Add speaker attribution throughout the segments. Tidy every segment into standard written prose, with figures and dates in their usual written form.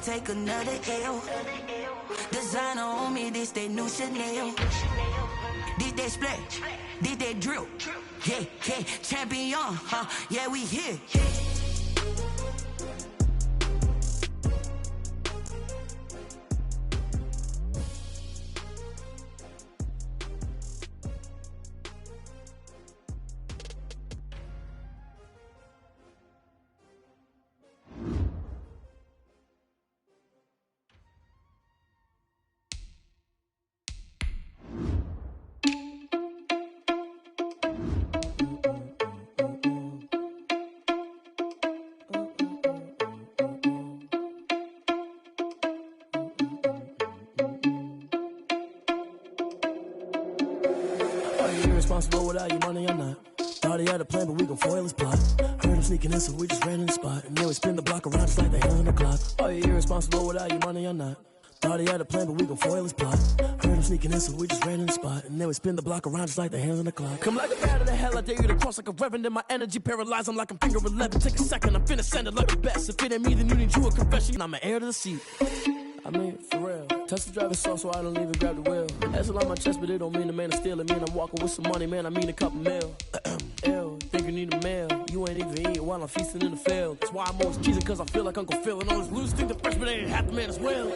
Speaker 1: take another L. Designer on me, this they new Chanel. This they splash, this they drill. Yeah, yeah, champion, huh? Yeah, we here.
Speaker 2: Irresponsible without your money or not. Thought he had a plan, but we gon' foil his plot. Heard him sneaking in, so we just ran in the spot. And then we spin the block around just like the hands on the clock. Are you irresponsible without your money or not? Thought he had a plan, but we gon' foil his plot. Heard him sneaking in, so we just ran in the spot. And then we spin the block around just like the hands on the clock. Come like a bat of the hell, I dare you to cross like a reverend. And my energy paralyzed, I'm like I'm finger 11. Take a second, I'm finna send it like the best. If it ain't me, then you need you a confession. I'm an heir to the seat. I mean, for real. Touch the driver's soft, so I don't even grab the wheel. That's on my chest, but it don't mean the man is stealing. Mean I'm walking with some money, man, I mean a couple mil. Ew, think you need a meal. You ain't even eating while I'm feasting in the field. That's why I'm always cheesing, cause I feel like Uncle Phil. And all this loose think the freshman ain't half the man as well.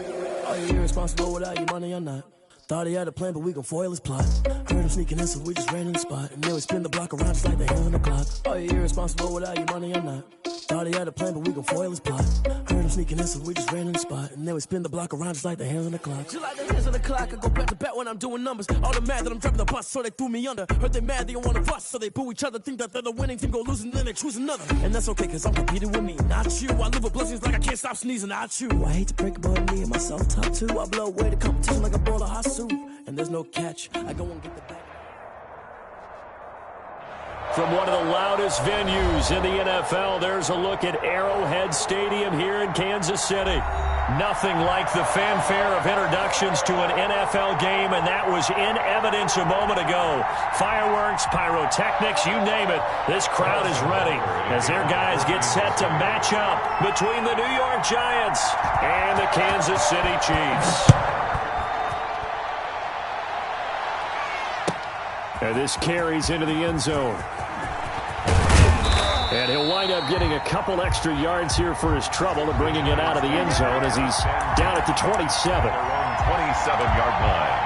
Speaker 2: Are you irresponsible without your money or not? Thought he had a plan, but we gon' foil his plot. Heard him sneaking in, so we just ran in the spot. And then we spin the block around just like the hands on the clock. Are you irresponsible without your money or not? Thought he had a plan, but we gon' foil his plot. Heard him sneaking in, so we just ran in the spot. And then we spin the block around just like the hands on the clock. Just like the hands on the clock, I go back to back when I'm doing numbers. All the mad that I'm driving the bus, so they threw me under. Heard they mad, they don't wanna bust, so they boo each other. Think that they're the winning team, go losing, then they choose another. And that's okay, cause I'm competing with me, not you. I live with blessings like I can't stop sneezing, not you. I hate to break it, but me and myself top two. I blow away the competition like a bowl of hot soup. And there's no catch, I go and get the back.
Speaker 3: From one of the loudest venues in the NFL, there's a look at Arrowhead Stadium here in Kansas City. Nothing like the fanfare of introductions to an NFL game, and that was in evidence a moment ago. Fireworks, pyrotechnics, you name it. This crowd is ready as their guys get set to match up between the New York Giants and the Kansas City Chiefs. And this carries into the end zone. And he'll wind up getting a couple extra yards here for his trouble and bringing it out of the end zone as he's down at the 27.
Speaker 4: Their own 27-yard line.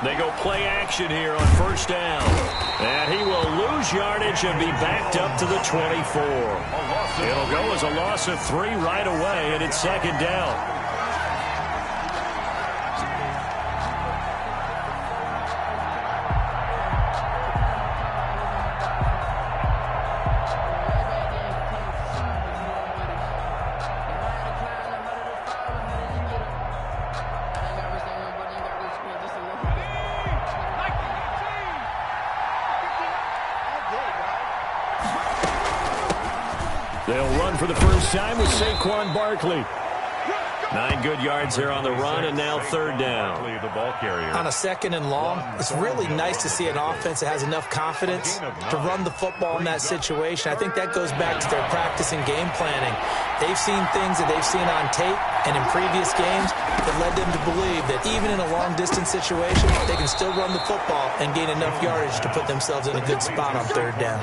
Speaker 3: They go play action here on first down. And he will lose yardage and be backed up to the 24. It'll go as a loss of 3 right away, and it's second down. They'll run for the first time with Saquon Barkley. 9 good yards there on the run, and now third down.
Speaker 4: The ball carrier.
Speaker 5: On a second and long, it's really nice to see an offense that has enough confidence to run the football in that situation. I think that goes back to their practice and game planning. They've seen things that they've seen on tape and in previous games that led them to believe that even in a long-distance situation, they can still run the football and gain enough yardage to put themselves in a good spot on third down.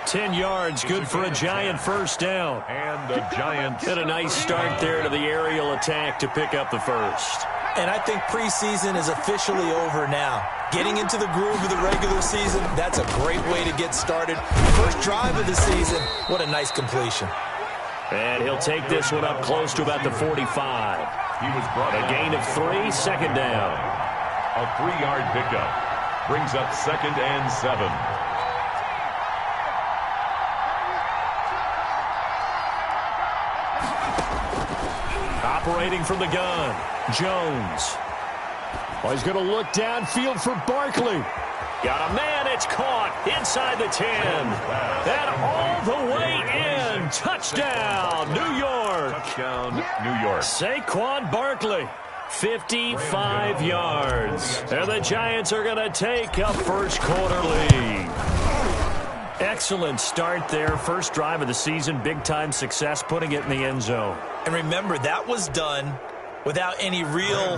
Speaker 3: 10 yards, good for a Giant first down.
Speaker 4: And the Giants.
Speaker 3: And a nice start there to the aerial attack to pick up the first.
Speaker 5: And I think preseason is officially over now. Getting into the groove of the regular season, that's a great way to get started. First drive of the season, what a nice completion.
Speaker 3: And he'll take this one up close to about the 45.
Speaker 4: He was brought
Speaker 3: a gain of 3, second down.
Speaker 4: A 3-yard pickup brings up 2nd and 7.
Speaker 3: Operating from the gun, Jones. Oh, he's going to look downfield for Barkley. Got a man, it's caught inside the 10. And all the way in. and touchdown, New York.
Speaker 4: Touchdown, New York.
Speaker 3: Saquon Barkley, 55 yards. And the Giants are going to take a first quarter lead. Excellent start there. First drive of the season, big-time success, putting it in the end zone.
Speaker 5: And remember, that was done without any real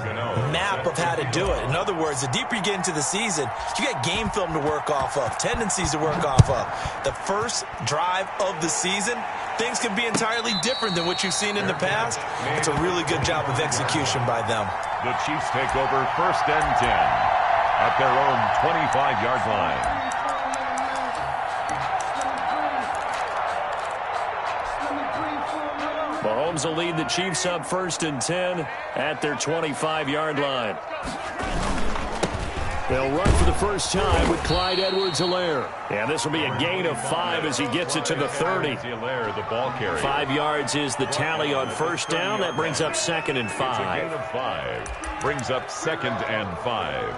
Speaker 5: map of how to do it. In other words, the deeper you get into the season, you got game film to work off of, tendencies to work off of. The first drive of the season, things can be entirely different than what you've seen in the past. It's a really good job of execution by them.
Speaker 4: The Chiefs take over 1st and 10 at their own 25-yard line.
Speaker 3: Mahomes will lead the Chiefs up 1st and 10 at their 25-yard line. They'll run for the first time with Clyde Edwards-Helaire. And this will be a gain of 5 as he gets it to the 30.
Speaker 4: The ball carrier.
Speaker 3: 5 yards is the tally on first down. That brings up 2nd and 5.
Speaker 4: It's a gain of 5. Brings up 2nd and 5.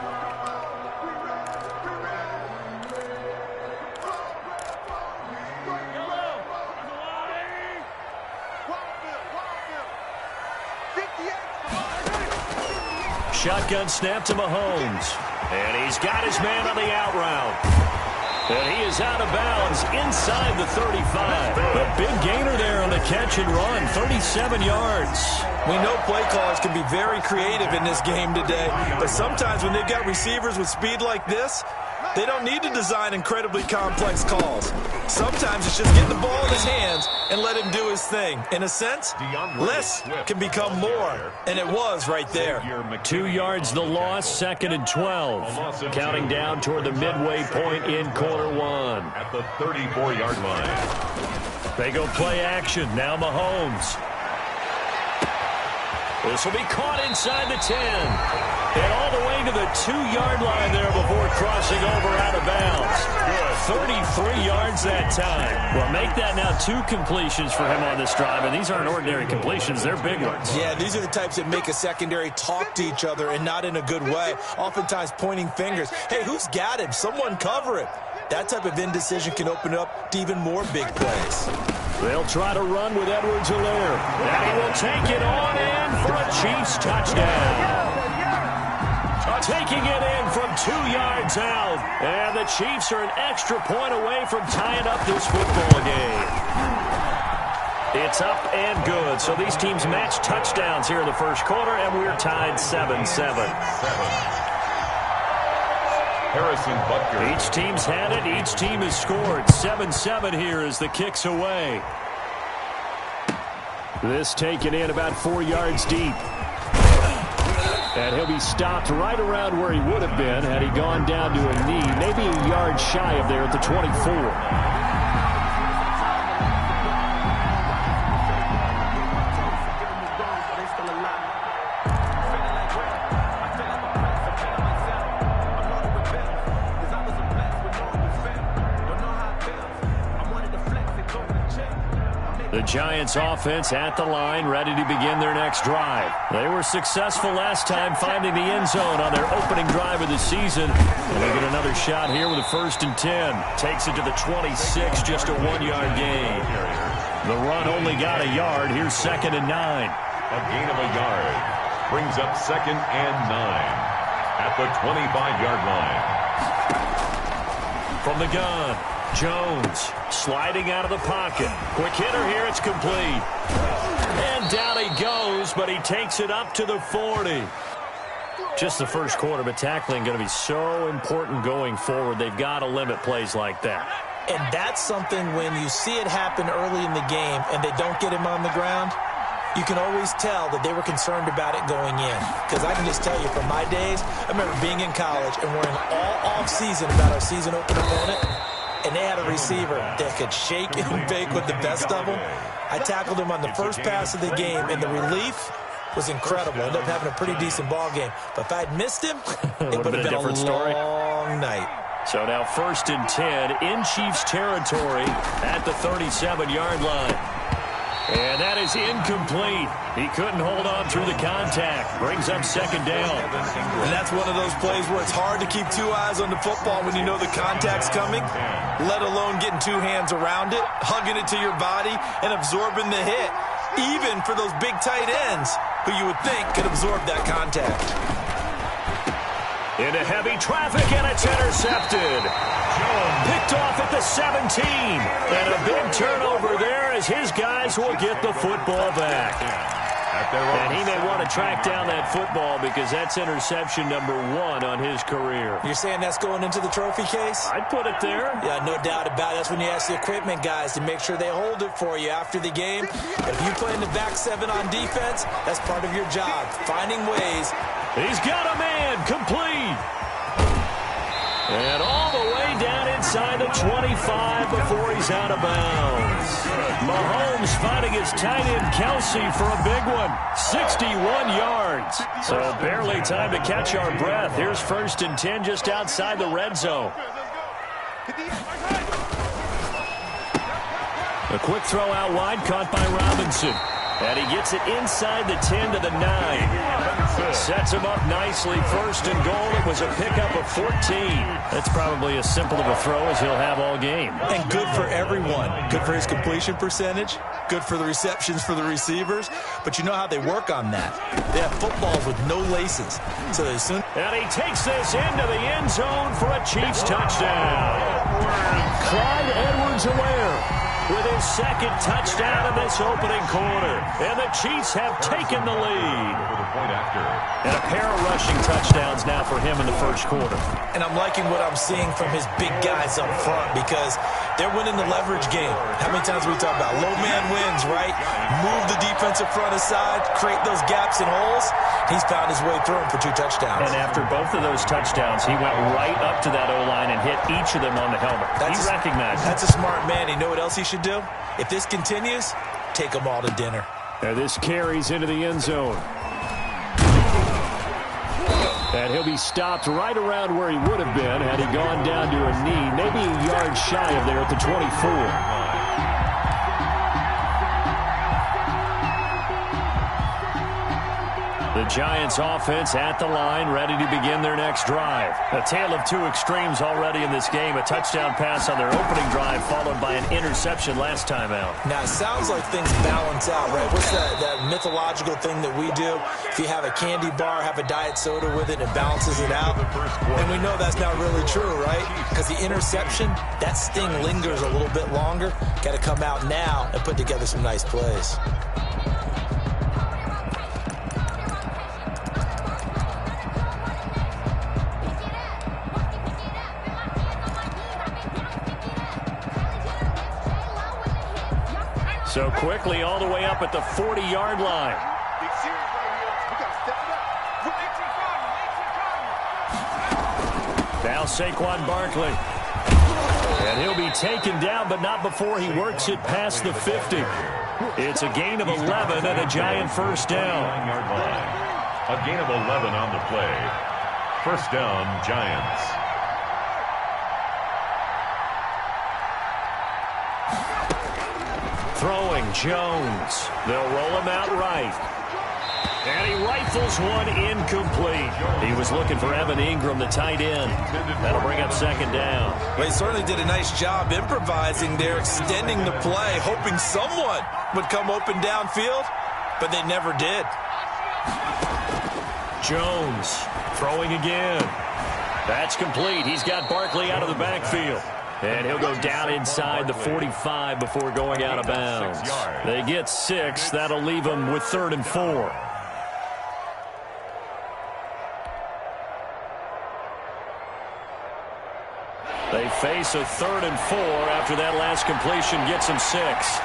Speaker 3: Shotgun snap to Mahomes. And he's got his man on the out route. And he is out of bounds inside the 35. A big gainer there on the catch and run, 37 yards.
Speaker 5: We know play callers can be very creative in this game today, but sometimes when they've got receivers with speed like this, they don't need to design incredibly complex calls. Sometimes it's just get the ball in his hands and let him do his thing. In a sense, less can become more, and it was right there.
Speaker 3: 2 yards the loss, 2nd and 12. Counting down toward the midway point in quarter one.
Speaker 4: At the 34-yard line.
Speaker 3: They go play action. Now Mahomes. This will be caught inside the 10. And all the way to the 2-yard line there before crossing over out of bounds. 33 yards that time. Well, make that now 2 completions for him on this drive, and these aren't ordinary completions. They're big ones.
Speaker 5: Yeah, these are the types that make a secondary talk to each other and not in a good way, oftentimes pointing fingers. Hey, who's got him? Someone cover it. That type of indecision can open up to even more big plays.
Speaker 3: They'll try to run with Edwards-Helaire. And he will take it on in for a Chiefs touchdown. Taking it in from 2 yards out. And the Chiefs are an extra point away from tying up this football game. It's up and good. So these teams match touchdowns here in the first quarter, and we're tied 7-7.
Speaker 4: Harrison Butker.
Speaker 3: Each team's had it. Each team has scored. 7-7 here as the kick's away. This taken in about 4 yards deep. And he'll be stopped right around where he would have been had he gone down to a knee, maybe a yard shy of there at the 24. The Giants offense at the line, ready to begin their next drive. They were successful last time finding the end zone on their opening drive of the season. And they get another shot here with a 1st and 10. Takes it to the 26, just a 1-yard gain. The run only got a yard. Here's 2nd and 9.
Speaker 4: A gain of a yard. Brings up 2nd and 9 at the 25-yard line.
Speaker 3: From the gun, Jones sliding out of the pocket. Quick hitter here. It's complete. And down he goes, but he takes it up to the 40. Just the first quarter, but tackling going to be so important going forward. They've got to limit plays like that.
Speaker 5: And that's something when you see it happen early in the game and they don't get him on the ground, you can always tell that they were concerned about it going in. Because I can just tell you from my days, I remember being in college and worrying all off-season about our season open opponent. And they had a receiver that could shake and bake with the best of them. I tackled him on the first pass of the game, and the relief was incredible. Ended up having a pretty decent ball game. But if I'd missed him, it would have been a different story. Long night.
Speaker 3: So now 1st and 10 in Chiefs territory at the 37-yard line. And that is incomplete. He couldn't hold on through the contact. Brings up second down.
Speaker 5: And that's one of those plays where it's hard to keep two eyes on the football when you know the contact's coming, let alone getting two hands around it, hugging it to your body, and absorbing the hit, even for those big tight ends who you would think could absorb that contact.
Speaker 3: Into heavy traffic, and it's intercepted. Picked off at the 17. And a big turnover there as his guys will get the football back. And he may want to track down that football because that's interception number 1 on his career.
Speaker 5: You're saying that's going into the trophy case?
Speaker 3: I'd put it there.
Speaker 5: Yeah, no doubt about it. That's when you ask the equipment guys to make sure they hold it for you after the game. If you play in the back 7 on defense, that's part of your job, finding ways.
Speaker 3: He's got a man, complete. And all the way down inside the 25 before he's out of bounds. Mahomes finding his tight end Kelsey for a big one. 61 yards. So barely time to catch our breath. Here's 1st and 10 just outside the red zone. A quick throw out wide caught by Robinson. And he gets it inside the 10 to the 9. Sets him up nicely. 1st and goal. It was a pickup of 14. That's probably as simple of a throw as he'll have all game.
Speaker 5: And good for everyone. Good for his completion percentage. Good for the receptions for the receivers. But you know how they work on that. They have footballs with no laces. So as soon...
Speaker 3: And he takes this into the end zone for a Chiefs touchdown. Clyde Edwards-Helaire with his 2nd touchdown in this opening quarter. And the Chiefs have taken the lead. And a pair of rushing touchdowns now for him in the 1st quarter.
Speaker 5: And I'm liking what I'm seeing from his big guys up front because they're winning the leverage game. How many times we talk about low man wins, right? Move the defensive front aside, create those gaps and holes. He's found his way through them for 2 touchdowns.
Speaker 3: And after both of those touchdowns, he went right up to that O-line and hit each of them on the helmet. He recognized it.
Speaker 5: That's a smart man. You know what else he should do? If this continues, take them all to dinner.
Speaker 3: And this carries into the end zone. And he'll be stopped right around where he would have been had he gone down to a knee, maybe a yard shy of there at the 24. The Giants offense at the line, ready to begin their next drive. A tale of 2 extremes already in this game. A touchdown pass on their opening drive, followed by an interception last time out.
Speaker 5: Now, it sounds like things balance out, right? What's that mythological thing that we do? If you have a candy bar, have a diet soda with it, it balances it out. And we know that's not really true, right? Because the interception, that sting lingers a little bit longer. Got to come out now and put together some nice plays.
Speaker 3: So quickly all the way up at the 40-yard line. Now Saquon Barkley. And he'll be taken down, but not before he works it past the 50. It's a gain of 11 and a Giant 1st down.
Speaker 4: A gain of 11 on the play. 1st down, Giants.
Speaker 3: Throwing Jones. They'll roll him out right. And he rifles one incomplete. He was looking for Evan Ingram, the tight end. That'll bring up 2nd down.
Speaker 5: Well, he certainly did a nice job improvising there, extending the play, hoping someone would come open downfield, but they never did.
Speaker 3: Jones throwing again. That's complete. He's got Barkley out of the backfield. And he'll go down inside the 45 before going out of bounds. They get 6. That'll leave them with 3rd and 4. They face a 3rd and 4 after that last completion gets them 6.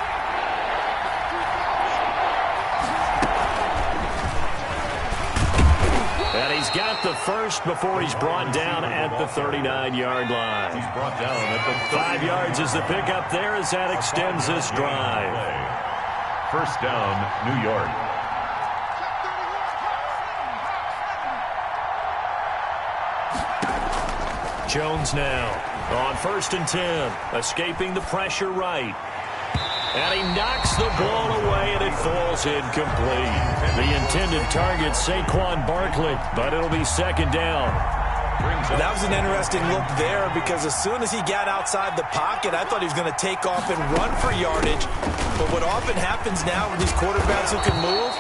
Speaker 3: And he's got the 1st before he's brought down at the 39-yard line.
Speaker 4: He's brought down at the
Speaker 3: 5 yards is the pickup there as that extends this drive.
Speaker 4: 1st down, New York.
Speaker 3: Jones now on 1st and 10, escaping the pressure right. And he knocks the ball away, and it falls incomplete. The intended target, Saquon Barkley, but it'll be second down.
Speaker 5: That was an interesting look there because as soon as he got outside the pocket, I thought he was going to take off and run for yardage. But what often happens now with these quarterbacks who can move,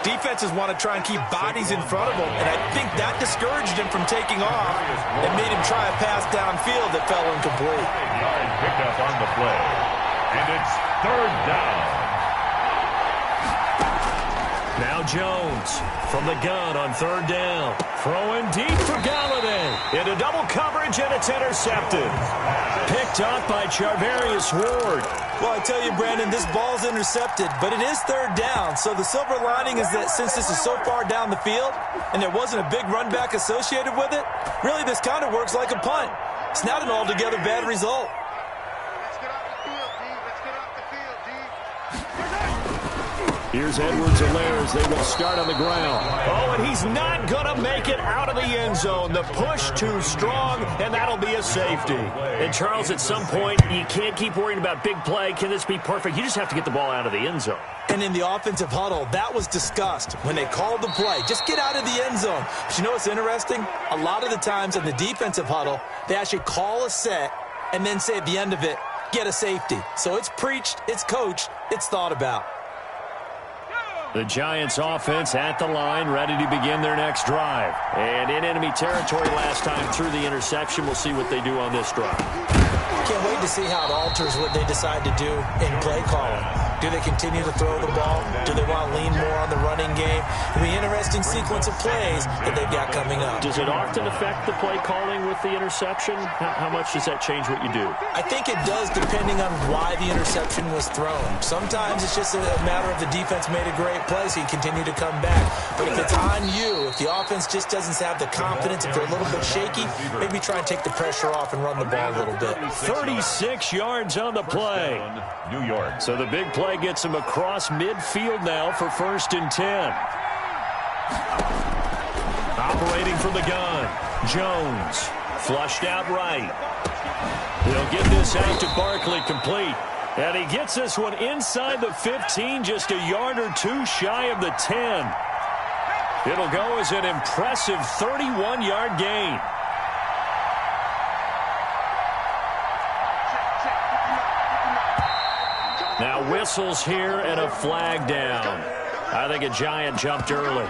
Speaker 5: defenses want to try and keep bodies in front of him, and I think that discouraged him from taking off and made him try a pass downfield that fell incomplete.
Speaker 4: Picked up on the play, and it's third down.
Speaker 3: Now Jones from the gun on third down. Throwing deep for Galladay. Into double coverage, and it's intercepted. Picked up by Charvarius Ward.
Speaker 5: Well, I tell you, Brandon, this ball's intercepted, but it is third down. So the silver lining is that since this is so far down the field and there wasn't a big run back associated with it, really this kind of works like a punt. It's not an altogether bad result.
Speaker 3: Here's Edwards-Helaire as they will start on the ground. Oh, and he's not going to make it out of the end zone. The push too strong, and that'll be a safety. And, Charles, at some point, you can't keep worrying about big play. Can this be perfect? You just have to get the ball out of the end zone.
Speaker 5: And in the offensive huddle, that was discussed when they called the play. Just get out of the end zone. But you know what's interesting? A lot of the times in the defensive huddle, they actually call a set and then say at the end of it, get a safety. So it's preached, it's coached, it's thought about.
Speaker 3: The Giants offense at the line, ready to begin their next drive. And in enemy territory last time through the interception. We'll see what they do on this drive.
Speaker 5: Can't wait to see how it alters what they decide to do in play calling. Do they continue to throw the ball? Do they want to lean more on the running game? It'll be an interesting sequence of plays that they've got coming up.
Speaker 3: Does it often affect the play calling with the interception? How much does that change what you do?
Speaker 5: I think it does depending on why the interception was thrown. Sometimes it's just a matter of the defense made a great play, so you continue to come back. But if it's on you, if the offense just doesn't have the confidence, if they're a little bit shaky, maybe try and take the pressure off and run the ball a little bit.
Speaker 3: 36 yards on the play.
Speaker 4: New York.
Speaker 3: So the big play gets him across midfield now for 1st and 10. Operating from the gun, Jones. Flushed out right. He'll get this out to Barkley complete. And he gets this one inside the 15, just a yard or two shy of the 10. It'll go as an impressive 31-yard gain. Now whistles here and a flag down. I think a Giant jumped early.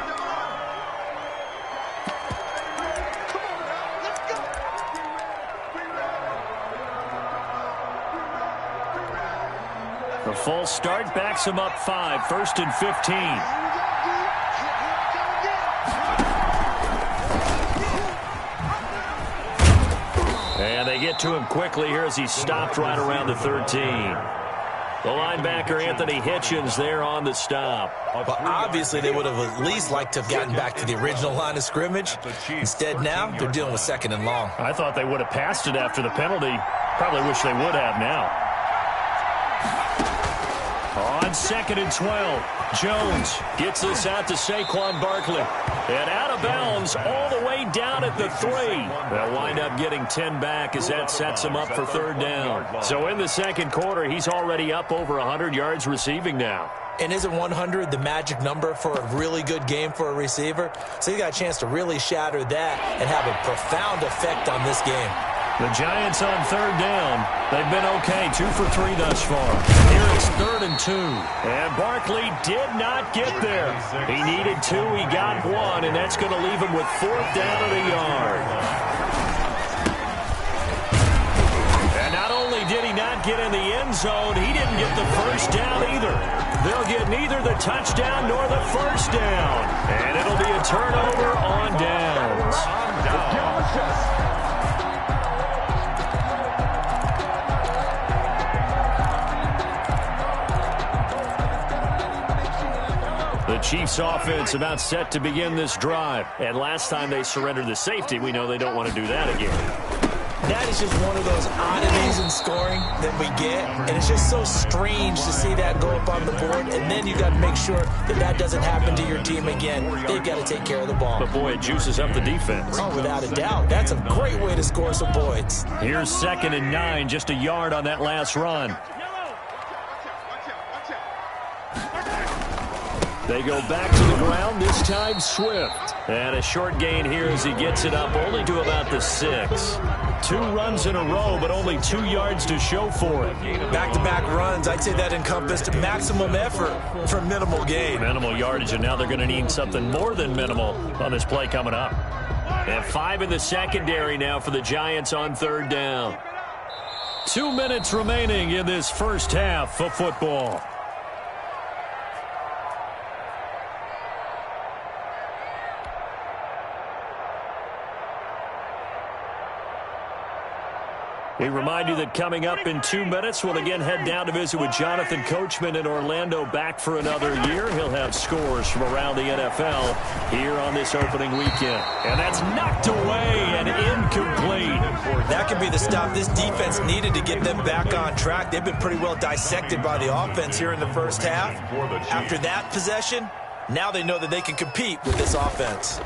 Speaker 3: The full start backs him up 5, 1st and 15. And they get to him quickly here as he stopped right around the 13. The linebacker, Anthony Hitchens, there on the stop.
Speaker 5: Well, obviously, they would have at least liked to have gotten back to the original line of scrimmage. Instead, now, they're dealing with 2nd and long.
Speaker 3: I thought they would have passed it after the penalty. Probably wish they would have now. On 2nd and 12, Jones gets this out to Saquon Barkley. And out of bounds all the way down at the 3. They'll wind up getting 10 back as that sets him up for 3rd down. So in the second quarter, he's already up over 100 yards receiving now.
Speaker 5: And isn't 100 the magic number for a really good game for a receiver? So you got a chance to really shatter that and have a profound effect on this game.
Speaker 3: The Giants on 3rd down. They've been okay, 2 for 3 thus far. Here it's 3rd and 2. And Barkley did not get there. He needed 2, he got 1, and that's going to leave him with 4th down at a yard. And not only did he not get in the end zone, he didn't get the 1st down either. They'll get neither the touchdown nor the 1st down. And it'll be a turnover on downs. The Chiefs offense about set to begin this drive. And last time they surrendered the safety, we know they don't want to do that again.
Speaker 5: That is just one of those oddities in scoring that we get. And it's just so strange to see that go up on the board. And then you got to make sure that that doesn't happen to your team again. They've got to take care of the ball.
Speaker 3: But, boy, it juices up the defense.
Speaker 5: Oh, without a doubt. That's a great way to score some points.
Speaker 3: Here's 2nd and 9, just a yard on that last run. They go back to the ground, this time Swift. And a short gain here as he gets it up only to about the 6. 2 runs in a row, but only 2 yards to show for it.
Speaker 5: Back-to-back runs, I'd say that encompassed maximum effort for minimal gain.
Speaker 3: Minimal yardage, and now they're going to need something more than minimal on this play coming up. And 5 in the secondary now for the Giants on 3rd down. 2 minutes remaining in this first half of football. We remind you that coming up in 2 minutes, we'll again head down to visit with Jonathan Coachman in Orlando, back for another year. He'll have scores from around the NFL here on this opening weekend. And that's knocked away and incomplete.
Speaker 5: That could be the stop this defense needed to get them back on track. They've been pretty well dissected by the offense here in the first half. After that possession, now they know that they can compete with this offense.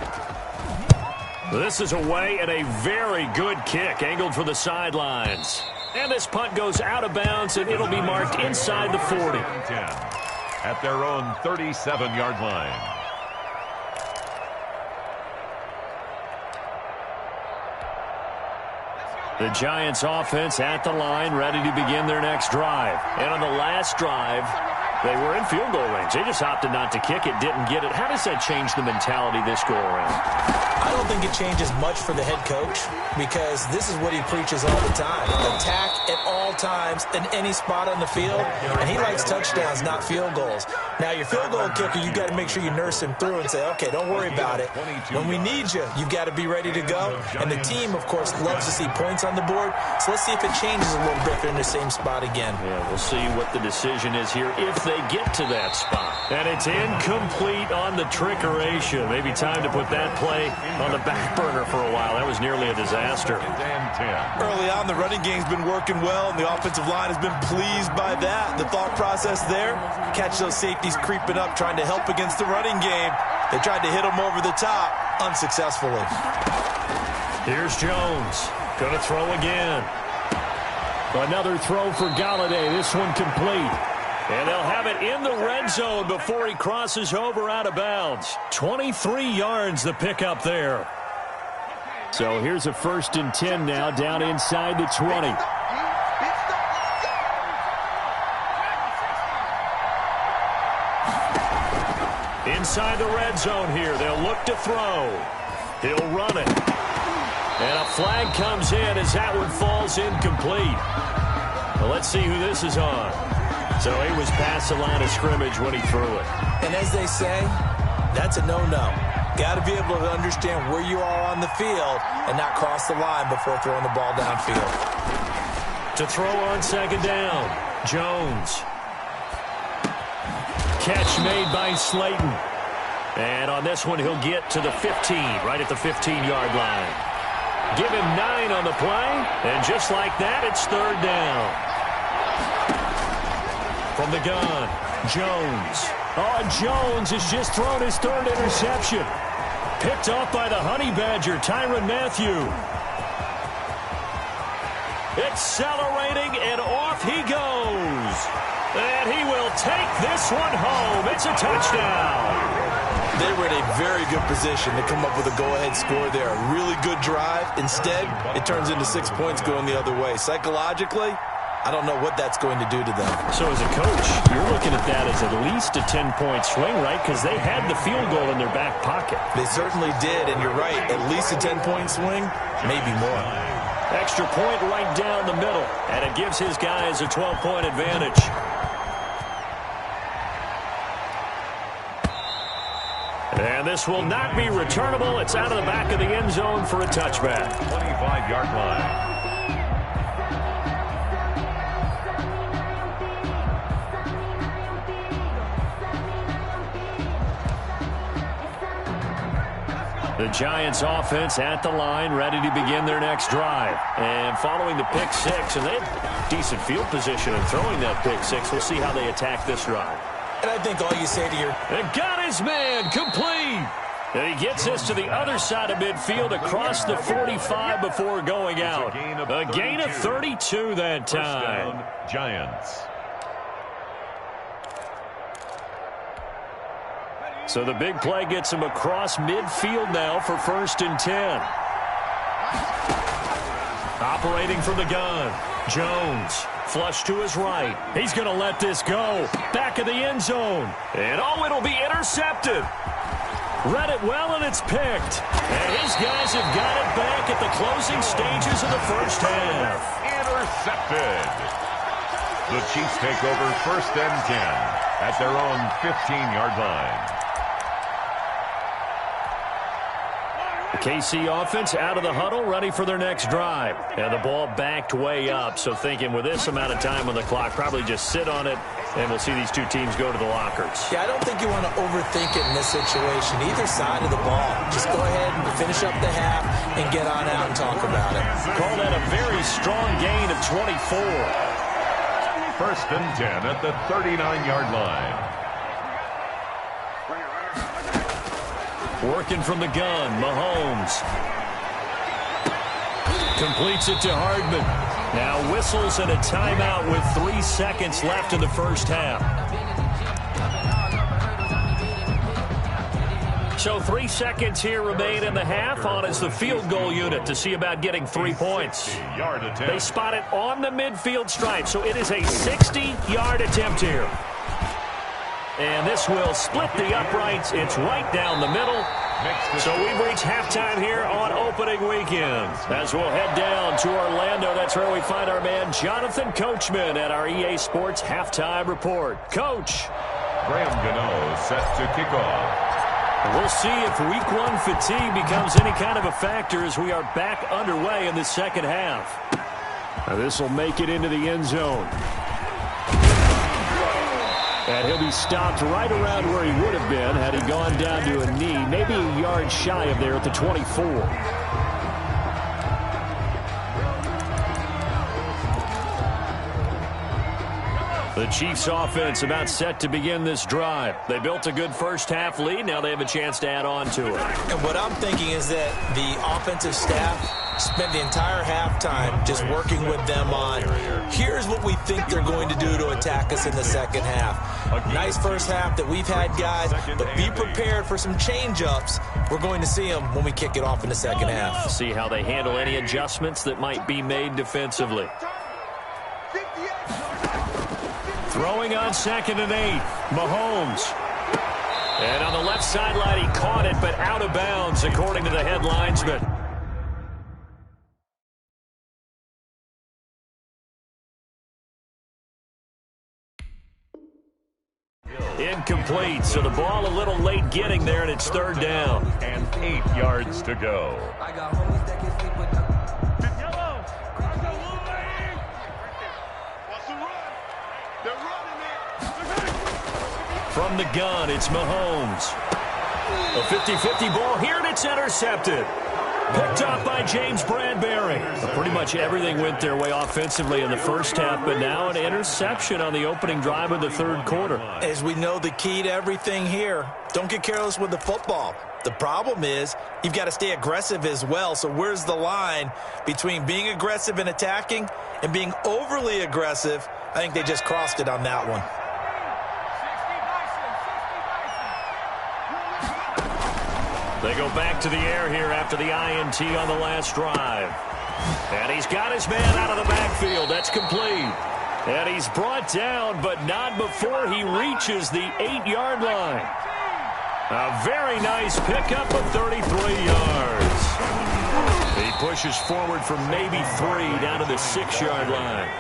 Speaker 3: This is away and a very good kick, angled for the sidelines. And this punt goes out of bounds, and it'll be marked inside the 40.
Speaker 4: At their own 37-yard line.
Speaker 3: The Giants offense at the line, ready to begin their next drive. And on the last drive, they were in field goal range. They just opted not to kick it, didn't get it. How does that change the mentality this go around?
Speaker 5: I don't think it changes much for the head coach because this is what he preaches all the time. Attack at all times in any spot on the field, and he likes touchdowns, not field goals. Now, your field goal kicker, you've got to make sure you nurse him through and say, okay, don't worry about it. When we need you, you've got to be ready to go. And the team, of course, loves to see points on the board, so let's see if it changes a little bit if they're in the same spot again.
Speaker 3: Yeah, we'll see what the decision is here if they get to that spot. And it's incomplete on the trickeration. Maybe time to put that play on the back burner for a while. That was nearly a disaster.
Speaker 5: Early on, the running game's been working well, and the offensive line has been pleased by that. The thought process there, catch those safeties creeping up, trying to help against the running game. They tried to hit them over the top, unsuccessfully.
Speaker 3: Here's Jones. Going to throw again. Another throw for Galladay. This one complete. And they'll have it in the red zone before he crosses over out of bounds. 23 yards the pickup there. So here's a 1st and 10 now, down inside the 20. Inside the red zone here. They'll look to throw. He'll run it. And a flag comes in as that one falls incomplete. Well, let's see who this is on. So he was past the line of scrimmage when he threw it.
Speaker 5: And as they say, that's a no-no. Got to be able to understand where you are on the field and not cross the line before throwing the ball downfield.
Speaker 3: To throw on 2nd down, Jones. Catch made by Slayton. And on this one, he'll get to the 15, right at the 15-yard line. Give him 9 on the play, and just like that, it's 3rd down. From the gun, Jones. Oh, Jones has just thrown his 3rd interception. Picked off by the Honey Badger, Tyrann Mathieu. Accelerating, and off he goes. And he will take this one home. It's a touchdown.
Speaker 5: They were in a very good position to come up with a go-ahead score there. A really good drive. Instead, it turns into 6 points going the other way. Psychologically, I don't know what that's going to do to them.
Speaker 3: So as a coach, you're looking at that as at least a 10-point swing, right? Because they had the field goal in their back pocket.
Speaker 5: They certainly did, and you're right. At least a 10-point swing, maybe more.
Speaker 3: Extra point right down the middle, and it gives his guys a 12-point advantage. And this will not be returnable. It's out of the back of the end zone for a touchback.
Speaker 4: 25-yard line.
Speaker 3: The Giants offense at the line, ready to begin their next drive. And following the pick 6, and they have decent field position in throwing that pick 6. We'll see how they attack this drive.
Speaker 5: And I think all you say to your...
Speaker 3: And got his man, complete. And he gets this to the other side of midfield across the 45 before going out. A gain of 32 that time.
Speaker 4: First down, Giants.
Speaker 3: So the big play gets him across midfield now for 1st and 10. Operating from the gun, Jones. Flush to his right. He's going to let this go. Back of the end zone. And it'll be intercepted. Read it well, and it's picked. And his guys have got it back at the closing stages of the first half.
Speaker 4: Intercepted. The Chiefs take over 1st and 10 at their own 15-yard line.
Speaker 3: The KC offense out of the huddle, ready for their next drive. And the ball backed way up, so thinking with this amount of time on the clock, probably just sit on it, and we'll see these two teams go to the lockers.
Speaker 5: Yeah, I don't think you want to overthink it in this situation. Either side of the ball. Just go ahead and finish up the half and get on out and talk about it.
Speaker 3: Call that a very strong gain of 24.
Speaker 4: 1st and 10 at the 39-yard line.
Speaker 3: Working from the gun, Mahomes. Completes it to Hardman. Now whistles and a timeout with 3 seconds left in the first half. So 3 seconds here remain in the half on as the field goal unit to see about getting 3 points. They spot it on the midfield stripe, so it is a 60-yard attempt here. And this will split the uprights. It's right down the middle. So we've reached halftime here on opening weekend. As we'll head down to Orlando, that's where we find our man Jonathan Coachman at our EA Sports Halftime Report. Coach.
Speaker 4: Graham Gano set to kick off.
Speaker 3: We'll see if week 1 fatigue becomes any kind of a factor as we are back underway in the second half. Now this will make it into the end zone. And he'll be stopped right around where he would have been had he gone down to a knee, maybe a yard shy of there at the 24. The Chiefs offense about set to begin this drive. They built a good first half lead. Now they have a chance to add on to it.
Speaker 5: And what I'm thinking is that the offensive staff spent the entire halftime just working with them on, here's what we think they're going to do to attack us in the second half. Nice first half that we've had, guys, but be prepared for some change-ups. We're going to see them when we kick it off in the second half.
Speaker 3: See how they handle any adjustments that might be made defensively. Throwing on 2nd and 8, Mahomes. And on the left sideline, he caught it, but out of bounds, according to the head linesman. Incomplete, so the ball a little late getting there, and it's 3rd down.
Speaker 4: And 8 yards to go.
Speaker 3: From the gun, it's Mahomes. A 50-50 ball here, and it's intercepted. Picked off by James Bradbury. Pretty much everything went their way offensively in the first half, but now an interception on the opening drive of the 3rd quarter.
Speaker 5: As we know, the key to everything here, don't get careless with the football. The problem is you've got to stay aggressive as well. So where's the line between being aggressive and attacking and being overly aggressive? I think they just crossed it on that one.
Speaker 3: They go back to the air here after the INT on the last drive. And he's got his man out of the backfield. That's complete. And he's brought down, but not before he reaches the 8-yard line. A very nice pickup of 33 yards. He pushes forward for maybe 3 down to the 6-yard line.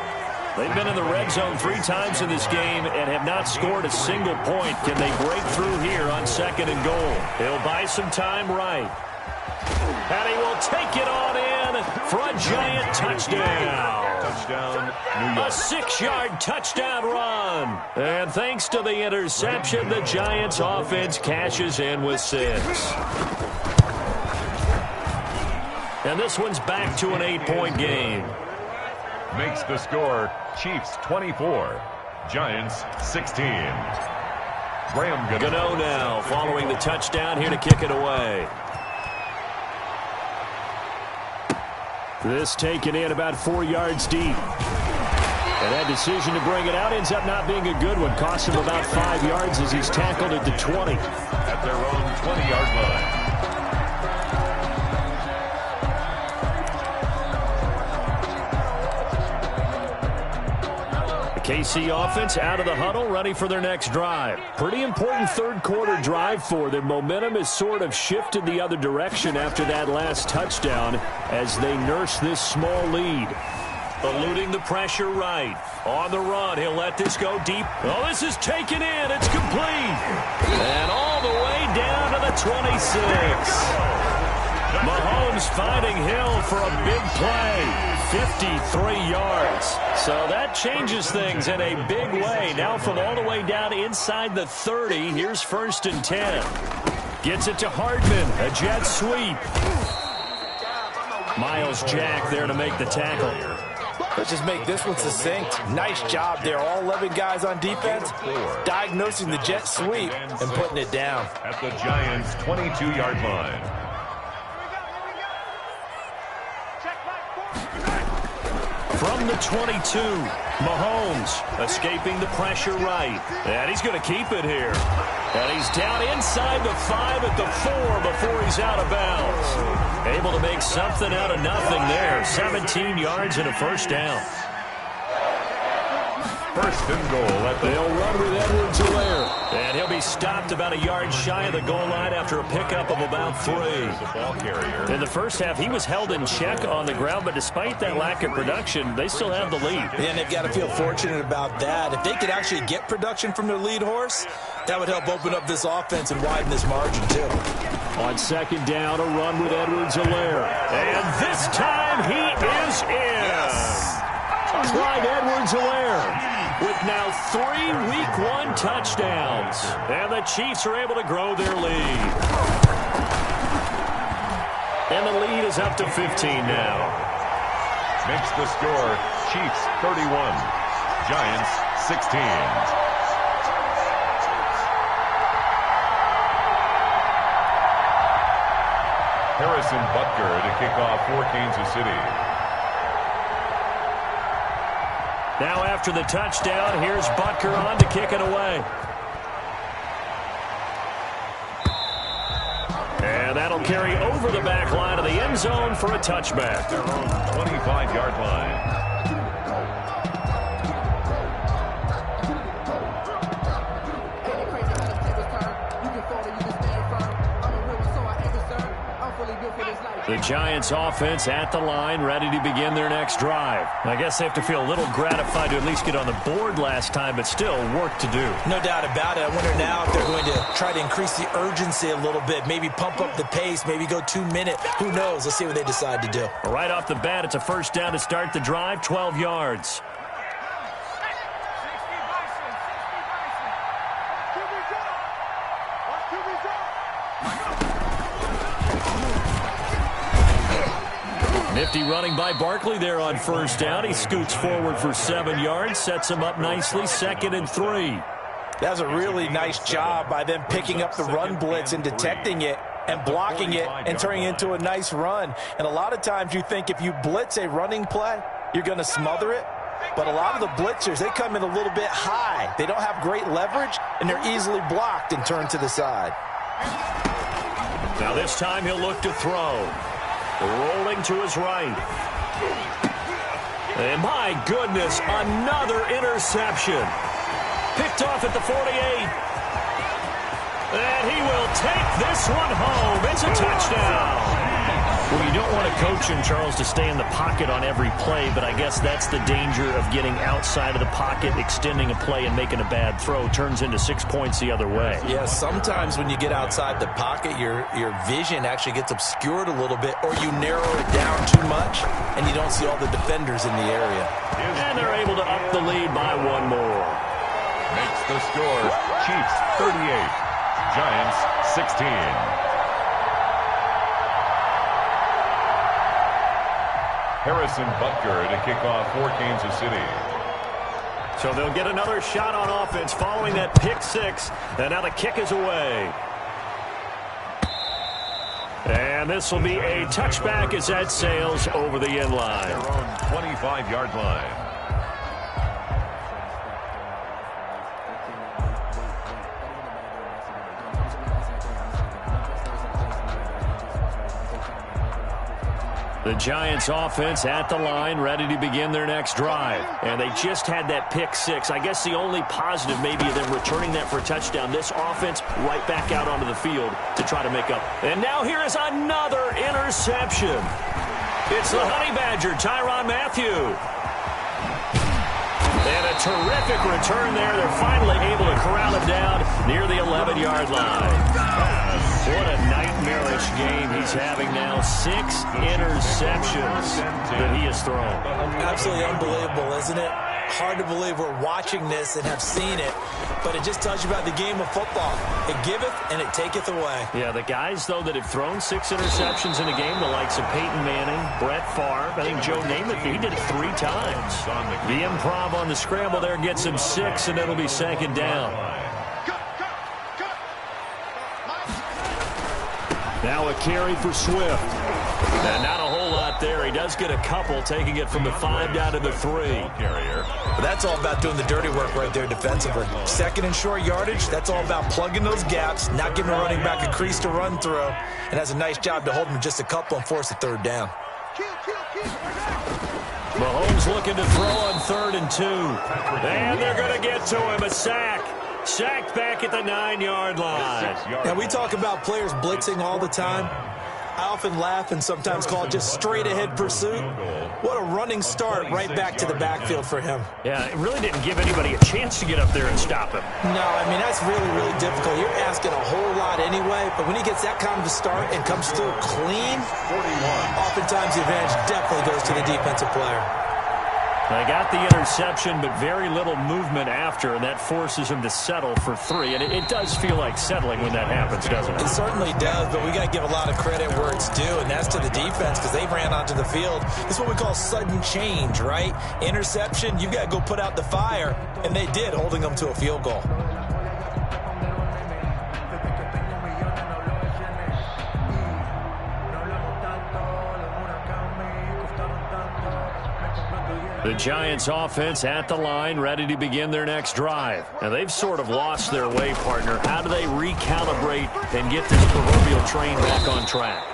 Speaker 3: They've been in the red zone 3 times in this game and have not scored a single point. Can they break through here on 2nd and goal? He'll buy some time right. And he will take it on in for a giant touchdown.
Speaker 4: Touchdown, New York.
Speaker 3: A 6-yard touchdown run. And thanks to the interception, the Giants offense cashes in with 6. And this one's back to an 8-point game.
Speaker 4: Makes the score Chiefs 24, Giants 16. Graham
Speaker 3: Gano now following the touchdown here to kick it away. This taken in about 4 yards deep. And that decision to bring it out ends up not being a good one. Cost him about 5 yards as he's tackled at the 20.
Speaker 4: at their own 20-yard line.
Speaker 3: KC offense out of the huddle, ready for their next drive. Pretty important third-quarter drive for them. Momentum has sort of shifted the other direction after that last touchdown as they nurse this small lead. Eluding the pressure right. On the run, he'll let this go deep. Oh, this is taken in. It's complete. And all the way down to the 26. Mahomes finding Hill for a big play. 53 yards. So that changes things in a big way. Now from all the way down inside the 30, here's 1st and 10. Gets it to Hardman, a jet sweep. Miles Jack there to make the tackle.
Speaker 5: Let's just make this one succinct. Nice job there. All 11 guys on defense diagnosing the jet sweep and putting it down.
Speaker 4: At the Giants' 22-yard line.
Speaker 3: From the 22, Mahomes escaping the pressure right. And he's going to keep it here. And he's down inside the 5 at the 4 before he's out of bounds. Able to make something out of nothing there. 17 yards and a first down.
Speaker 4: 1st and goal at the...
Speaker 3: They'll run with Edwards-Helaire. And he'll be stopped about a yard shy of the goal line after a pickup of about 3.
Speaker 4: The ball carrier.
Speaker 3: In the first half, he was held in check on the ground, but despite that lack of production, they still have the lead.
Speaker 5: And they've got to feel fortunate about that. If they could actually get production from their lead horse, that would help open up this offense and widen this margin, too.
Speaker 3: On 2nd down, a run with Edwards-Helaire. And this time, he is in.
Speaker 5: Yes.
Speaker 3: Clyde Edwards-Helaire with now 3 Week 1 touchdowns. And the Chiefs are able to grow their lead. And the lead is up to 15 now.
Speaker 4: Makes the score Chiefs 31, Giants 16. Harrison Butker to kick off for Kansas City.
Speaker 3: Now after the touchdown, here's Butker on to kick it away. And that'll carry over the back line of the end zone for a touchback.
Speaker 4: Their own 25-yard line.
Speaker 3: The Giants offense at the line, ready to begin their next drive. I guess they have to feel a little gratified to at least get on the board last time, but still work to do.
Speaker 5: No doubt about it. I wonder now if they're going to try to increase the urgency a little bit, maybe pump up the pace, maybe go 2 minute. Who knows? Let's see what they decide to do.
Speaker 3: Right off the bat, it's a 1st down to start the drive, 12 yards. Nifty running by Barkley there on 1st down. He scoots forward for 7 yards, sets him up nicely, 2nd and 3.
Speaker 5: That was a really nice job by them picking up the run blitz and detecting it and blocking it and turning it into a nice run. And a lot of times you think if you blitz a running play, you're going to smother it. But a lot of the blitzers, they come in a little bit high. They don't have great leverage, and they're easily blocked and turned to the side.
Speaker 3: Now this time he'll look to throw. Rolling to his right. And my goodness, another interception. Picked off at the 48. And he will take this one home. It's a touchdown. Well, you don't want to coach him, Charles, to stay in the pocket on every play, but I guess that's the danger of getting outside of the pocket, extending a play, and making a bad throw. Turns into 6 points the other way.
Speaker 5: Yeah, sometimes when you get outside the pocket, your vision actually gets obscured a little bit, or you narrow it down too much, and you don't see all the defenders in the area.
Speaker 3: And they're able to up the lead by 1 more.
Speaker 4: Makes the score Chiefs 38, Giants 16. Harrison Butker to kick off for Kansas City.
Speaker 3: So they'll get another shot on offense following that pick 6. And now the kick is away. And this will be a touchback as that sails over the end line.
Speaker 4: Their own 25-yard line.
Speaker 3: The Giants offense at the line, ready to begin their next drive. And they just had that pick six. I guess the only positive maybe of them returning that for a touchdown. This offense right back out onto the field to try to make up. And now here is another interception. It's the Honey Badger, Tyrann Mathieu. And a terrific return there. They're finally able to corral him down near the 11-yard line. What a nightmarish game he's having now. 6 interceptions that he has thrown.
Speaker 5: Absolutely unbelievable, isn't it? Hard to believe we're watching this and have seen it, but it just tells you about the game of football. It giveth and it taketh away.
Speaker 3: Yeah, the guys, though, that have thrown 6 interceptions in a game, the likes of Peyton Manning, Brett Favre, I think Joe Namath, he did it 3 times. The improv on the scramble there gets him 6, and it'll be second down. Now a carry for Swift. And not a whole lot there. He does get a couple, taking it from the 5 down to the 3.
Speaker 5: But that's all about doing the dirty work right there defensively. Second and short yardage, that's all about plugging those gaps, not giving a running back a crease to run through, and has a nice job to hold him just a couple and force a 3rd down.
Speaker 3: Mahomes looking to throw on 3rd and 2. And they're going to get to him. A sack. Sacked back at the 9-yard line.
Speaker 5: Now, we talk about players blitzing all the time. I often laugh and sometimes call it just straight-ahead pursuit. What a running start right back to the backfield for him.
Speaker 3: Yeah, it really didn't give anybody a chance to get up there and stop him.
Speaker 5: No, I mean, that's really, really difficult. You're asking a whole lot anyway, but when he gets that kind of a start and comes through clean, oftentimes the advantage definitely goes to the defensive player.
Speaker 3: They got the interception, but very little movement after, and that forces him to settle for 3. And it does feel like settling when that happens, doesn't it?
Speaker 5: It certainly does, but we got to give a lot of credit where it's due, and that's to the defense because they ran onto the field. This is what we call sudden change, right? Interception, you've got to go put out the fire, and they did, holding them to a field goal.
Speaker 3: The Giants offense at the line, ready to begin their next drive. And they've sort of lost their way, partner. How do they recalibrate and get this proverbial train back on track?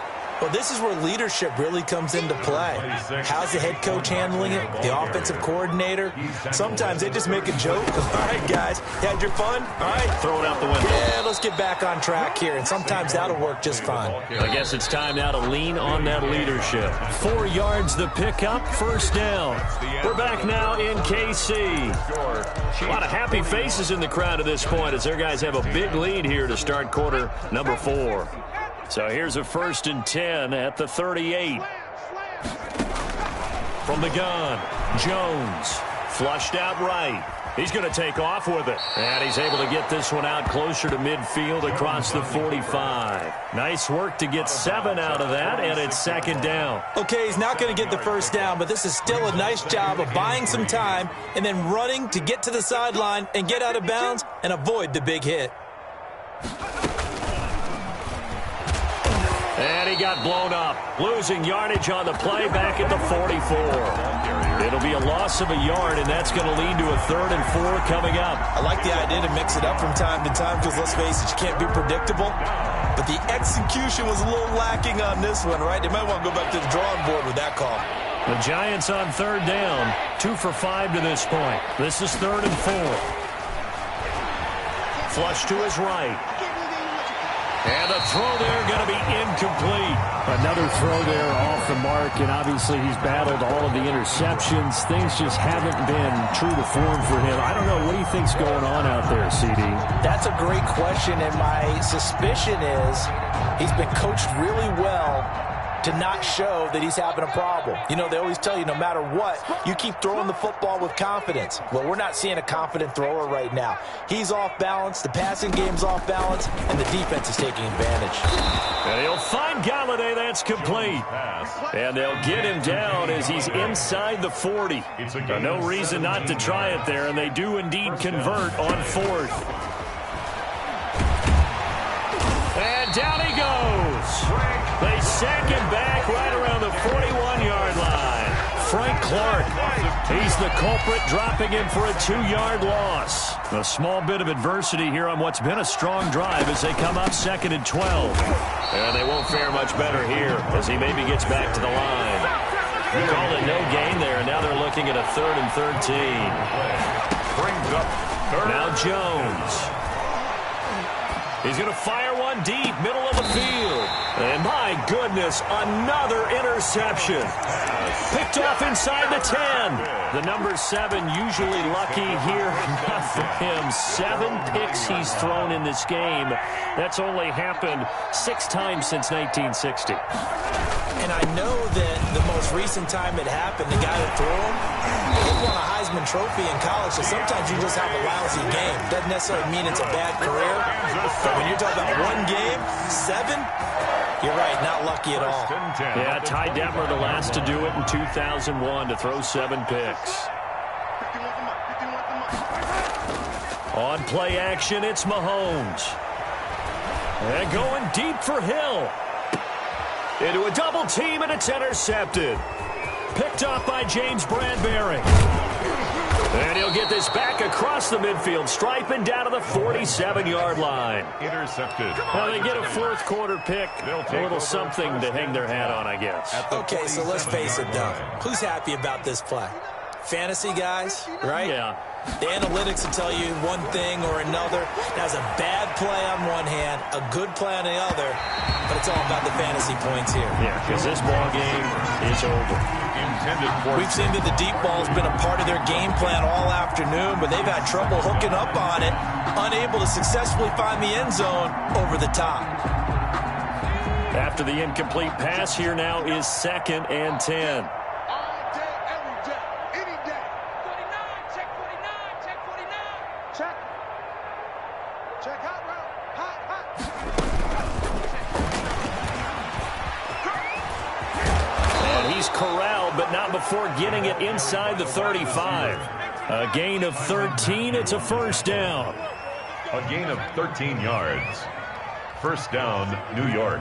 Speaker 5: Well, this is where leadership really comes into play. How's the head coach handling it? The offensive coordinator? Sometimes they just make a joke. All right, guys, you had your fun? All right.
Speaker 3: Throw it out the window.
Speaker 5: Yeah, let's get back on track here, and sometimes that'll work just fine.
Speaker 3: I guess it's time now to lean on that leadership. 4 yards the pickup, 1st down. We're back now in KC. A lot of happy faces in the crowd at this point as their guys have a big lead here to start quarter number 4. So here's a 1st and 10 at the 38. From the gun, Jones flushed out right. He's going to take off with it. And he's able to get this one out closer to midfield across the 45. Nice work to get 7 out of that, and it's 2nd down.
Speaker 5: Okay, he's not going to get the 1st down, but this is still a nice job of buying some time and then running to get to the sideline and get out of bounds and avoid the big hit.
Speaker 3: And he got blown up, losing yardage on the play back at the 44. It'll be a loss of a yard, and that's going to lead to a 3rd and 4 coming up.
Speaker 5: I like the idea to mix it up from time to time because, let's face it, you can't be predictable. But the execution was a little lacking on this one, right? They might want to go back to the drawing board with that call.
Speaker 3: The Giants on 3rd down, 2 for 5 to this point. This is 3rd and 4. Flush to his right. And the throw there going to be incomplete.
Speaker 6: Another throw there off the mark, and obviously he's battled all of the interceptions. Things just haven't been true to form for him. I don't know. What do you think's going on out there, CD?
Speaker 5: That's a great question, and my suspicion is he's been coached really well to not show that he's having a problem. You know, they always tell you no matter what, you keep throwing the football with confidence. Well, we're not seeing a confident thrower right now. He's off balance, the passing game's off balance, and the defense is taking advantage.
Speaker 3: And he'll find Galladay. That's complete. And they'll get him down as he's inside the 40. No reason not to try it there, and they do indeed convert on 4th. And down he goes. They sack him back right around the 41-yard line. Frank Clark, he's the culprit, dropping him for a 2-yard loss. A small bit of adversity here on what's been a strong drive as they come up 2nd and 12. And they won't fare much better here as he maybe gets back to the line. Called it no gain there, and now they're looking at a 3rd and 13.
Speaker 4: Brings up third.
Speaker 3: Now Jones. He's going to fire one deep, middle of the field. And my goodness, another interception. Picked off inside the 10. The number 7 usually lucky here. Not for him. 7 picks he's thrown in this game. That's only happened 6 times since 1960.
Speaker 5: And I know that the most recent time it happened, the guy that threw him, he won a Heisman Trophy in college, so sometimes you just have a lousy game. Doesn't necessarily mean it's a bad career. But when you're talking about one game, 7, you're right, not lucky at all.
Speaker 3: Yeah, Ty Detmer, the last to do it in 2001, to throw 7 picks. On play action, it's Mahomes. And going deep for Hill. Into a double team, and it's intercepted. Picked off by James Bradbury. And he'll get this back across the midfield stripe and down to the 47-yard line.
Speaker 4: Intercepted.
Speaker 3: Now they get a 4th quarter pick. A little something to hang their hat on, I guess.
Speaker 5: Okay, so let's face it, though. Who's happy about this play? Fantasy guys, right?
Speaker 3: Yeah.
Speaker 5: The analytics will tell you one thing or another. That's a bad play on one hand, a good play on the other, but it's all about the fantasy points here.
Speaker 3: Yeah, because this ball game is over.
Speaker 5: We've seen that the deep ball's been a part of their game plan all afternoon, but they've had trouble hooking up on it, unable to successfully find the end zone over the top.
Speaker 3: After the incomplete pass, here now is 2nd and 10. Corralled, but not before getting it inside the 35. A gain of 13. It's a 1st down.
Speaker 4: A gain of 13 yards. 1st down, New York.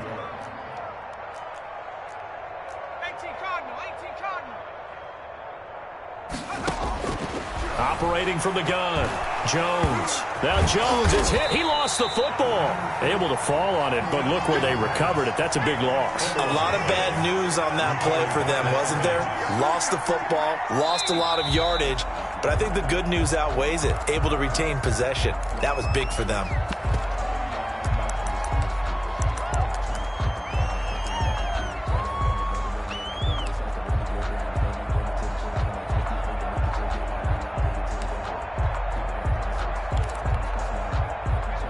Speaker 7: 18 Cardinal.
Speaker 3: Operating from the gun. Jones. Now Jones is hit. He lost the football. Able to fall on it, but look where they recovered it. That's a big loss.
Speaker 5: A lot of bad news on that play for them, wasn't there? Lost the football, lost a lot of yardage, but I think the good news outweighs it. Able to retain possession. That was big for them.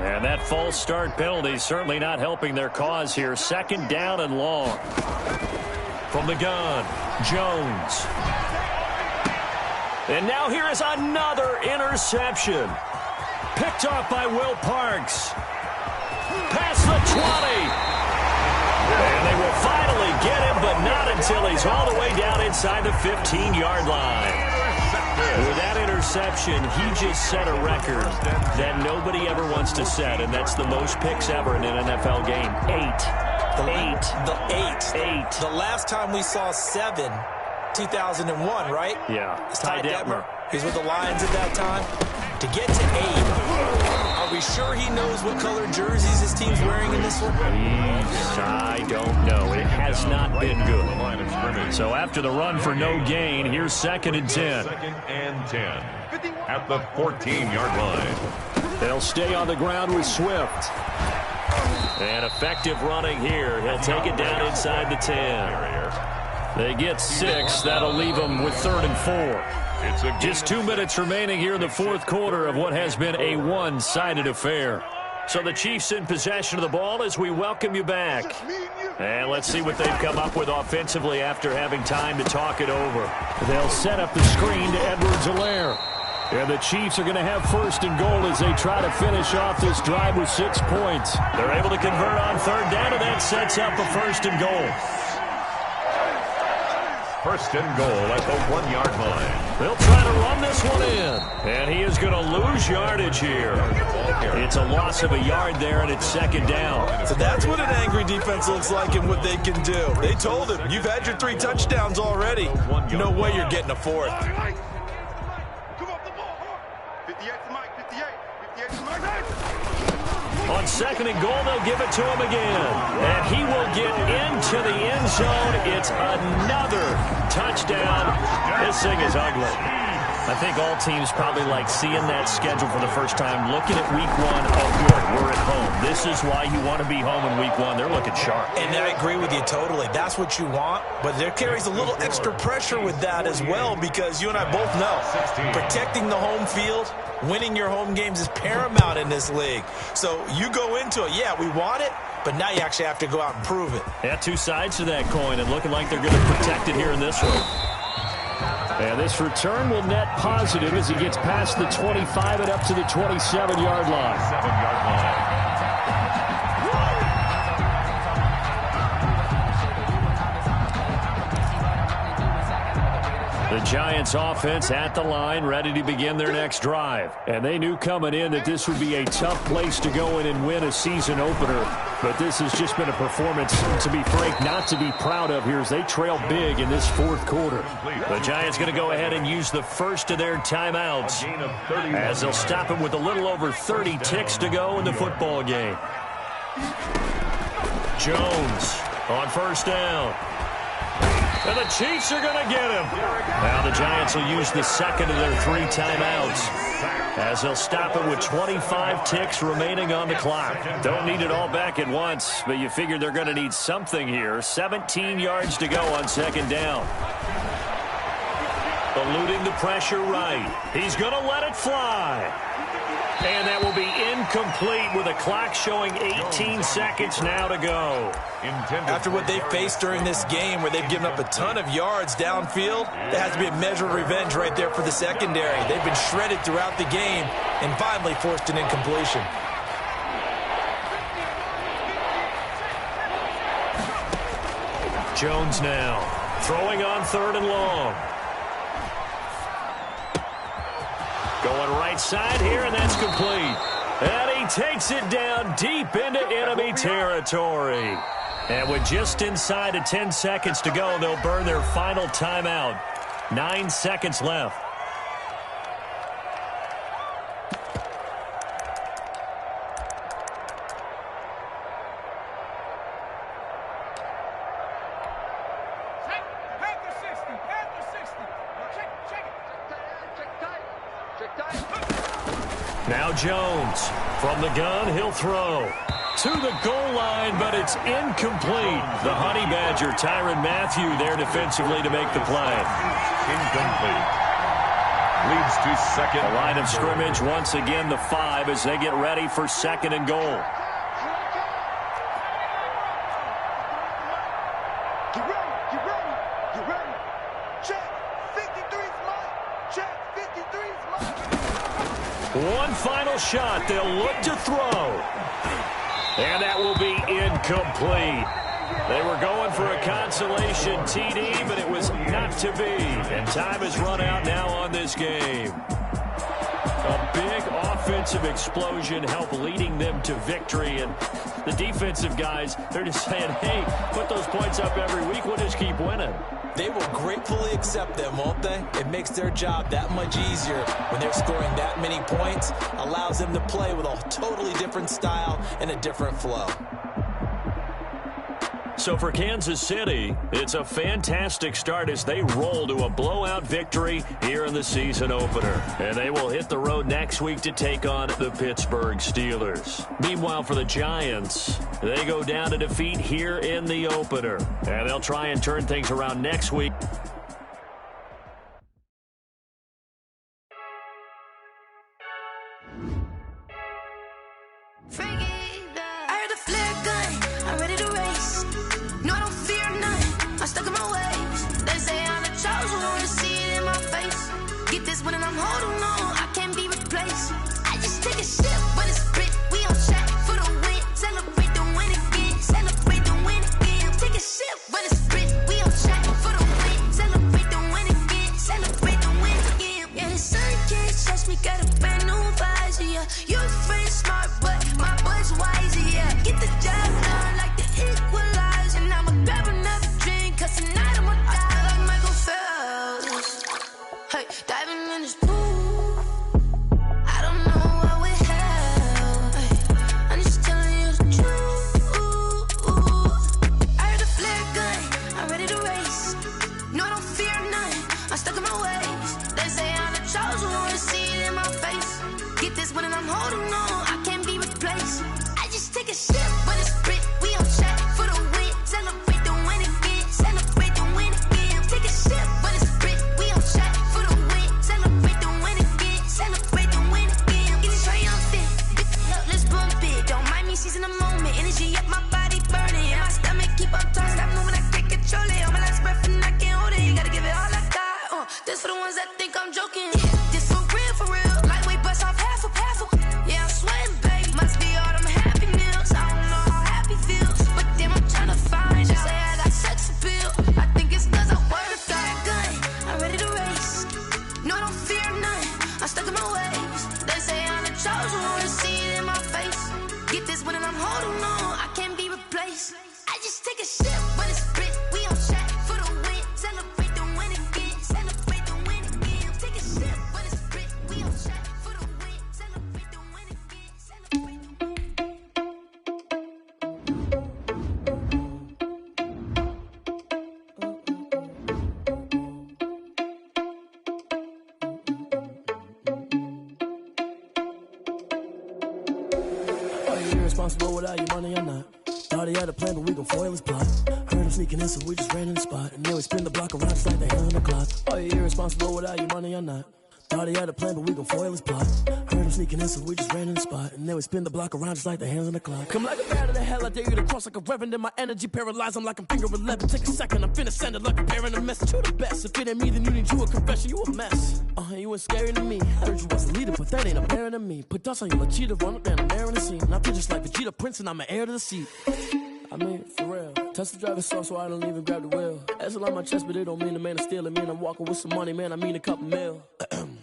Speaker 3: And that false start penalty certainly not helping their cause here. 2nd down and long. From the gun, Jones. And now here is another interception. Picked off by Will Parks. Past the 20. And they will finally get him, but not until he's all the way down inside the 15-yard line. With that interception, he just set a record that nobody ever wants to set, and that's the most picks ever in an NFL game. 8.
Speaker 5: The last time we saw 7, 2001, right?
Speaker 3: Yeah.
Speaker 5: Ty Detmer. He was with the Lions at that time. To get to 8, are we sure he knows what color jerseys his team's wearing in this one?
Speaker 3: I don't know. It has not been good. So after the run for no gain, here's 2nd and 10.
Speaker 4: 2nd and 10 at the 14-yard line.
Speaker 3: They'll stay on the ground with Swift. And effective running here. He'll take it down inside the 10. They get 6. That'll leave them with 3rd and 4. Just 2 minutes remaining here in the 4th quarter of what has been a one-sided affair. So the Chiefs in possession of the ball as we welcome you back. And let's see what they've come up with offensively after having time to talk it over. They'll set up the screen to Edwards-Helaire. And the Chiefs are going to have 1st and goal as they try to finish off this drive with 6 points. They're able to convert on 3rd down, and that sets up a 1st and goal.
Speaker 4: 1st and goal at the 1-yard line.
Speaker 3: They'll try to run this one in. And he is going to lose yardage here. It's a loss of a yard there, and it's 2nd down.
Speaker 5: So that's what an angry defense looks like and what they can do. They told him, you've had your 3 touchdowns already. No way you're getting a 4th.
Speaker 3: On second and goal, they'll give it to him again. And he will get into the end zone. It's another touchdown. This thing is ugly. I think all teams probably like seeing that schedule for the first time, looking at week one. Oh, good, we're at home. This is why you want to be home in week one. They're looking sharp.
Speaker 5: And I agree with you totally. That's what you want, but there carries a little extra pressure with that as well, because you and I both know protecting the home field, winning your home games is paramount in this league. So you go into it, yeah, we want it, but now you actually have to go out and prove it.
Speaker 3: Yeah, two sides to that coin, and looking like they're going to protect it here in this one. And this return will net positive as he gets past the 25 and up to the 27-yard line.
Speaker 4: 7-yard line.
Speaker 3: The Giants offense at the line, ready to begin their next drive. And they knew coming in that this would be a tough place to go in and win a season opener. But this has just been a performance, to be frank, not to be proud of here as they trail big in this fourth quarter. The Giants going to go ahead and use the first of their timeouts as they'll stop him with a little over 30 ticks to go in the football game. Jones on first down. And the Chiefs are going to get him. Now the Giants will use the second of their 3 timeouts as they'll stop it with 25 ticks remaining on the clock. Don't need it all back at once, but you figure they're going to need something here. 17 yards to go on second down. Eluding the pressure right. He's going to let it fly. And that will be incomplete with a clock showing 18 seconds now to go.
Speaker 5: After what they've faced during this game where they've given up a ton of yards downfield, there has to be a measure of revenge right there for the secondary. They've been shredded throughout the game and finally forced an incompletion.
Speaker 3: Jones now throwing on third and long. Going right side here, and that's complete. And he takes it down deep into enemy territory. And with just inside of 10 seconds to go, they'll burn their final timeout. 9 seconds left. Now Jones from the gun, he'll throw to the goal line, but it's incomplete. The Honey Badger, Tyrann Mathieu, there defensively to make the play.
Speaker 4: Incomplete. Leads to second.
Speaker 3: The line of scrimmage once again the 5 as they get ready for second and goal.
Speaker 7: Get ready. Check, 53's mine. Check, 53's mine.
Speaker 3: One final shot. They'll look to throw. And that will be incomplete. They were going for a consolation TD, but it was not to be. And time has run out now on this game. A big offensive explosion helped leading them to victory. And the defensive guys, they're just saying, hey, put those points up every week. We'll just keep winning.
Speaker 5: They will gratefully accept them, won't they? It makes their job that much easier when they're scoring that many points. Allows them to play with a totally different style and a different flow.
Speaker 3: So for Kansas City, it's a fantastic start as they roll to a blowout victory here in the season opener. And they will hit the road next week to take on the Pittsburgh Steelers. Meanwhile, for the Giants, they go down to defeat here in the opener. And they'll try and turn things around next week.
Speaker 8: Diving in this pool.
Speaker 1: holding on, I can't be replaced. I just take a sip, but it's spit. We on track for the win. Celebrate the win again. Celebrate the win again. Take a sip, but it's spit. We on track for the win. Celebrate the win again. Celebrate the win again. Get it triumphant. Look, let's bump it. Don't mind me, she's in the moment. Energy up, my body burning. And my stomach keep up tossed. Stop moving, I can't control it. On my last breath and I can't hold it. You gotta give it all I got. This for the ones that think I'm joking. This for real, for real. Lightweight bust off half a. Yeah, I'm sweating, babe. Must be all them happy meals. I don't know how happy feels, but damn, I'm trying to find you. Say I got sex appeal. I think it's cause I work. Got a gun, I'm ready to race. No, I don't fear none. I'm stuck in my ways. They say I'm the chosen one. See it in my face. Get this one and I'm holding on. I can't be replaced. I just take a sip, but it's spit. We on track for the win. Celebrate the win again. Celebrate the win again. Take a sip, but it's spit. We on track for the win. Celebrate the win again. Celebrate the win.
Speaker 2: Are you irresponsible without your money or not? Thought he had a plan, but we gon' foil his plot. Heard him sneaking in, so we just ran in the spot. And then we spin the block around just like the hand on the clock. Are you irresponsible without your money or not? Thought he had a plan, but we gon' foil his plot. Heard him sneaking in, so we just ran in the spot. And then we spin the block around just like the hands on the clock. Come like a bat of the hell, I dare you to cross like a reverend. And my energy paralyzed, I'm like I'm finger 11. Take a second, I'm finna send it like a bearing a message. You the best, if it ain't me, then you need you a confession. You a mess, you ain't scary to me. Heard you was a leader, but that ain't a parent of me. Put dust on you like cheetah, run up down the air in the scene. And I feel just like Vegeta Prince, and I'm an heir to the seat. I mean, for real. Touch the driver's soft, so I don't even grab the wheel. That's on my chest, but it don't mean the man is stealing. Mean I'm walking with some money, man, I mean a couple mil.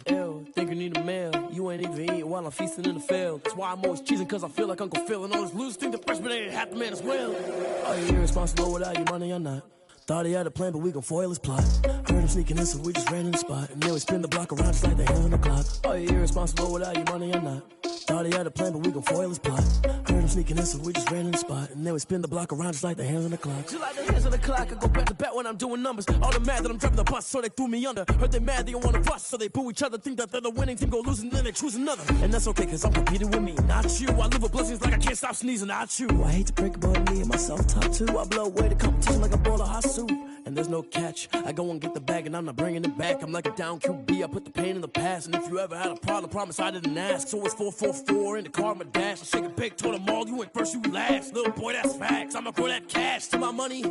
Speaker 2: Ew, think you need a meal. You ain't even eating while I'm feasting in the field. That's why I'm always cheesing, cause I feel like Uncle Phil. And all those losers think the freshman ain't half the man as well. Are you irresponsible without your money or not? Thought he had a plan, but we gon' foil his plot. Heard him sneaking in, so we just ran in the spot. And then we spin the block around just like the hand on the clock. Are you irresponsible without your money or not? Thought he had a plan, but we gon' foil his plot. Heard him sneaking in, so we just ran in the spot. And then we spin the block around just like the hands on the clock. Just like the hands on the clock, I go back to back when I'm doing numbers. All the mad that I'm driving the bus, so they threw me under. Heard they mad, they don't wanna bust, so they boo each other. Think that they're the winning team, go losing, then they choose another. And that's okay, cause I'm competing with me, not you. I live with blessings like I can't stop sneezing, not you. I hate to break it, but me and myself top two. I blow away the competition like a bowl of hot soup. And there's no catch, I go and get the bag and I'm not bringing it back. I'm like a down QB, I put the pain in the past. And if you ever had a problem, promise I didn't ask. So it's 444 in the car, my dash. I shake a big, told them all, you ain't first, you last. Little boy, that's facts, I'ma grow that cash to my money. You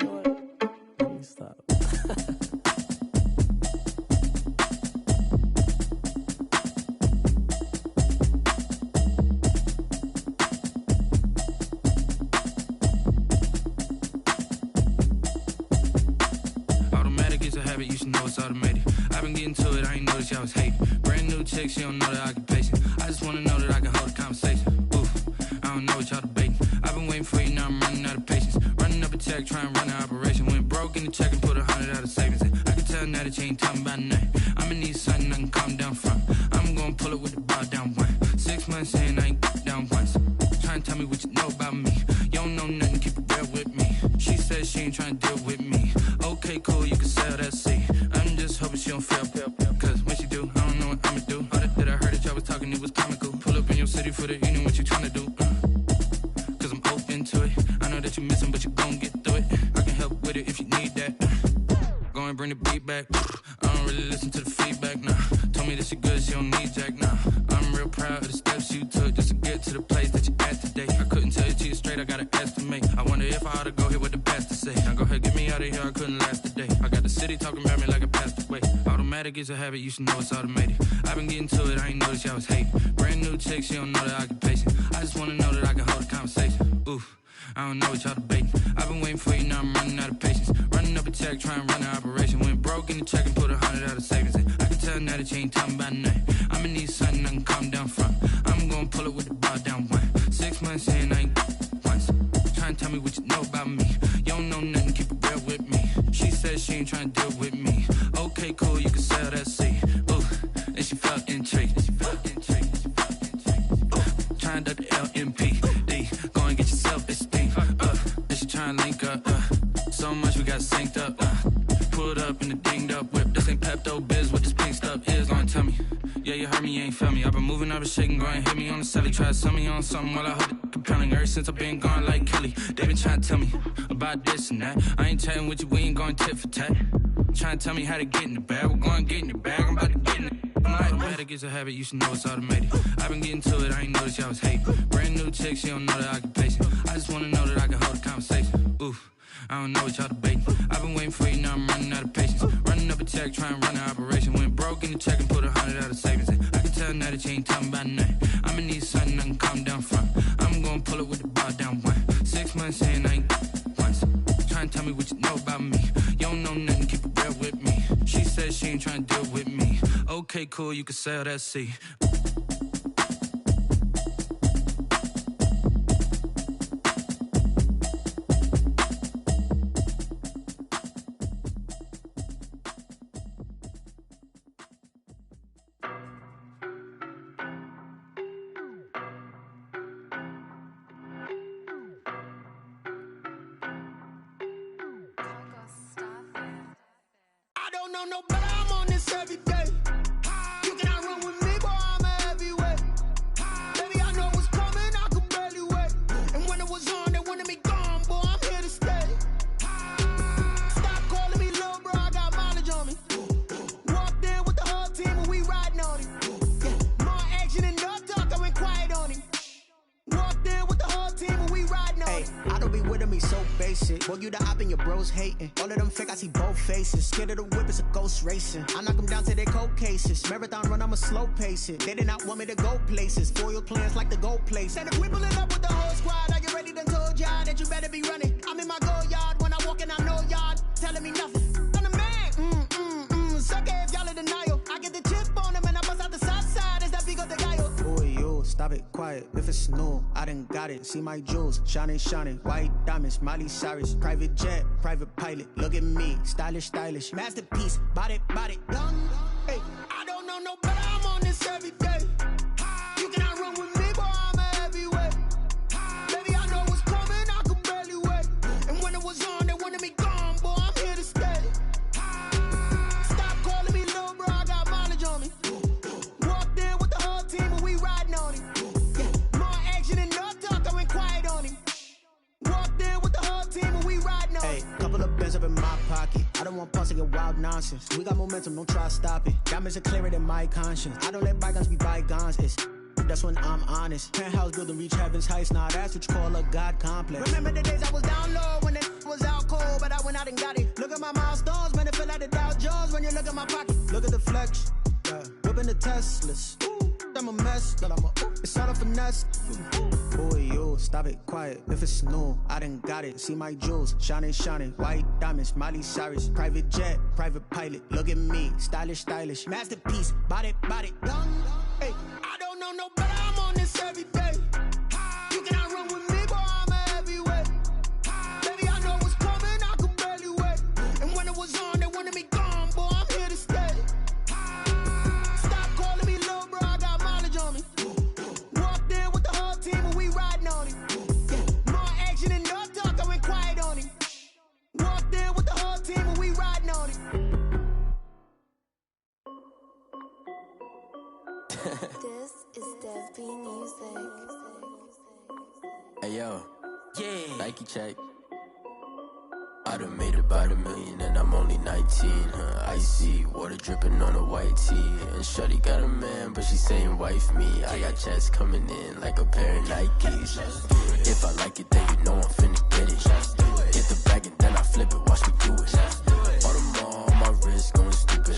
Speaker 2: know what, let me stop.
Speaker 8: You should know it's automated. I've been getting to it, I ain't noticed y'all was hating. Brand new chick, she don't know the occupation. I just wanna know that I can hold a conversation. Oof, I don't know what y'all debating. I've been waiting for you, now I'm running out of patience. Running up a check, trying to run an operation. Went broke in the check and put 100 out of savings. I can tell now that you ain't talking about nothing. I'ma need something I can calm down from. I'm gonna pull it with the bar down one. 6 months saying I ain't down once. Trying to tell me what you know about me. You don't know nothing, keep it real with me. She said she ain't trying to deal with me. Okay, cool, you can sell that seat. I'm just hoping she don't fail. Cause when she do, I don't know what I'ma do. All that I heard that y'all was talking, it was comical. Pull up in your city for the evening, what you trying to do? Cause I'm open to it. I know that you missing, but you gon' get through it. I can help with it if you need that. Go and bring the beat back. I don't really listen to the feedback, nah. Told me that she good, she don't need Jack, nah. I'm real proud of the steps you took just to get to the place that you at today. I couldn't tell you to you straight, I gotta estimate. I wonder if I ought to go here with the pastor say. Now go ahead, get me out of here, I couldn't last a day. I got the city talking about me like I passed away. Automatic is a habit, you should know it's automated. I've been getting to it, I ain't noticed y'all was hating. Brand new chick, she don't know the occupation. I just wanna know that I can hold a conversation. Oof, I don't know what y'all debating. I've been waiting for you, now I'm running out of patience. Running up a check, trying to run an operation. Went broke in the check and put 100 out of savings. I can tell now that you ain't talking about nothing. I'ma need something I can calm down from. I'm gonna pull it with the bar down one. 6 months saying I ain't once. Trying to tell me what you know about me. You don't know nothing, keep it real with me. She said she ain't trying to deal with me. Okay, cool, you can sell that seat. Ooh, and she felt intrigued. Trying to the LMPD. Go and get your self-esteem. Then she trying to link up. So much we got synced up. Pulled up in the dinged up whip. This ain't Pepto-Biz, what this pink stuff is. Gonna tell me, yeah, you heard me, you ain't felt me. I've been moving, I've been shaking, go and hit me on the celly. Try to sell me on something while I hold it compelling. Ever since I've been gone like Kelly, they been trying to tell me about this and that. I ain't chatting with you, we ain't going tit for tat. Trying to tell me how to get in the bag, we're going to get in the bag, I'm about to get in it. Automatic is a habit, you should know it's automated. I've been getting to it, I ain't noticed y'all was hating. Brand new chick, she don't know the occupation. I just wanna know that I can hold a conversation. Oof, I don't know what y'all debating. I've been waiting for you, now I'm running out of patience. Running up a check, trying to run an operation. Went broke in the check and put 100 out of savings in. I can tell now that you ain't talking about nothing. I'ma need something I can calm down front. I'm gonna pull it with the bar down one. 6 months in, I ain't once. Trying to tell me what you know about me. You don't know nothing, keep it real with me. She said she ain't trying to deal with me. Okay, cool, you can sell that seat.
Speaker 7: I don't know no better, I'm on this every day. You cannot run with me, boy, I'm a heavyweight. Baby, I know what's coming, I could barely wait. And when it was on, they wanted me gone, boy, I'm here to stay. Stop calling me little bro, I got mileage on me. Walked in with the whole team and we riding on him. Yeah, more action and no talk, I went quiet on him. Walked in with the whole team and we riding on him.
Speaker 9: I don't be with him, he's so basic. Boy, you the op and your bros hating. All of them fake, I see both faces. Scared of the whip, it's a ghost racing. I knock them down to their cold cases. Marathon run, I'ma slow pace it. They did not want me to go places. Foil plans like the go place. And if we pulling up with the whole squad, are you ready? Done told y'all that you better be running. I'm in my go yard. When I walk in, I know y'all telling me nothing. I'm the man. Suck it if y'all in denial. I get the chip on them and I bust out the south side. Is that Vigo de Gallo? Boy, yo, stop it, quiet. If it's new, I done got it. See my jewels, shining, shining. White diamonds, Miley Cyrus. Private jet, private pilot. Look at me, stylish, stylish. Masterpiece, body, done.
Speaker 7: Hey, I don't know no better, I'm on this every day. You cannot run with me, boy, I'm a heavyweight. Baby, I know what's coming, I could barely wait. And when it was on, they wanted me gone, boy, I'm here to stay. Stop calling me little bro, I got mileage on me. Walked in with the whole team and we riding on him. Yeah, more action and no talk, I went quiet on him. Walked in with the whole team and we riding on him.
Speaker 9: Hey, couple of bands up in my pocket. I don't want pause to get wild nonsense. We got momentum, don't try to stop it. Diamonds are clearer than my conscience. I don't let bygones be bygones. It's that's when I'm honest. Penthouse building, reach heaven's heights. Nah, that's what you call a God complex.
Speaker 7: Remember the days I was down low when it was out cold, but I went out and got it. Look at my milestones, man, it feel like the Dow Jones when you look at my pocket.
Speaker 9: Look at the flex, yeah. Whipping the Teslas. I'm a mess, but it's all a finesse. Boy, yo, stop it, quiet. If it's new, I done got it. See my jewels, shining, shining. White diamonds, Miley Cyrus. Private jet, private pilot. Look at me, stylish, stylish. Masterpiece, body, done.
Speaker 7: Hey, I don't know no better, I'm on this every day. You cannot run with me, boy, I'm a heavyweight. Baby, I know what's coming, I could barely wait. And when it was on, they wanted me gone, boy, I'm here to stay. Stop calling me little bro, I got mileage on me. Walked in with the whole team and we riding on him. Yeah, more action and no talk, I went quiet on him. Walked in with the whole team and we riding on him.
Speaker 10: This is Dev B Music.
Speaker 11: Hey yo, yeah. Nike check. I done made about $1 million and I'm only 19. Icy water dripping on a white tee. And shorty got a man, but she saying wife me. I got checks coming in like a pair of Nikes. If I like it, then you know I'm finna get it. Get the bag and then I flip it, watch me do it. All them on my wrist going stupid.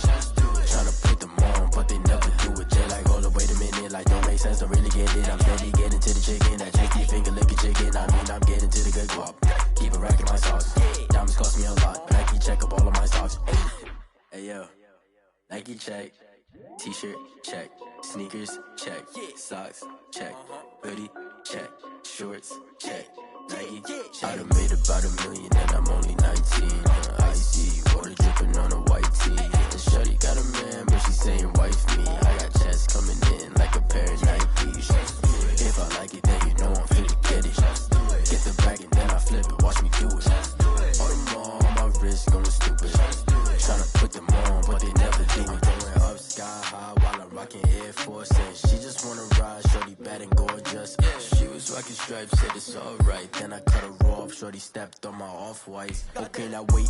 Speaker 11: Tryna put them on, but they never do it. Jay like, hold up, wait a minute, like don't make sense, don't really get it. I'm steady getting to the chicken, that janky finger licking chicken. I mean, I'm getting to the good guap. Keep it racking my sauce. Diamonds cost me a lot, Nike check up all of my socks. Hey yo, Nike check, t-shirt check, sneakers check, socks check, hoodie check, shorts check, Nike check. I done made about $1 million and I'm only 19. Icy water dripping on a white tee. And shorty got a man, but she saying wife me. I got checks coming in like a pair of Nikes. If I like it, then you know I'm finna get it. Get the bag and then I flip it, watch me do it. All them on my wrist going stupid. Tryna put them on, but they never do it. Going up sky high while I'm rocking Air Force. stripes, said it's alright. Then I cut her off, shorty stepped on my off-white. Okay, now wait.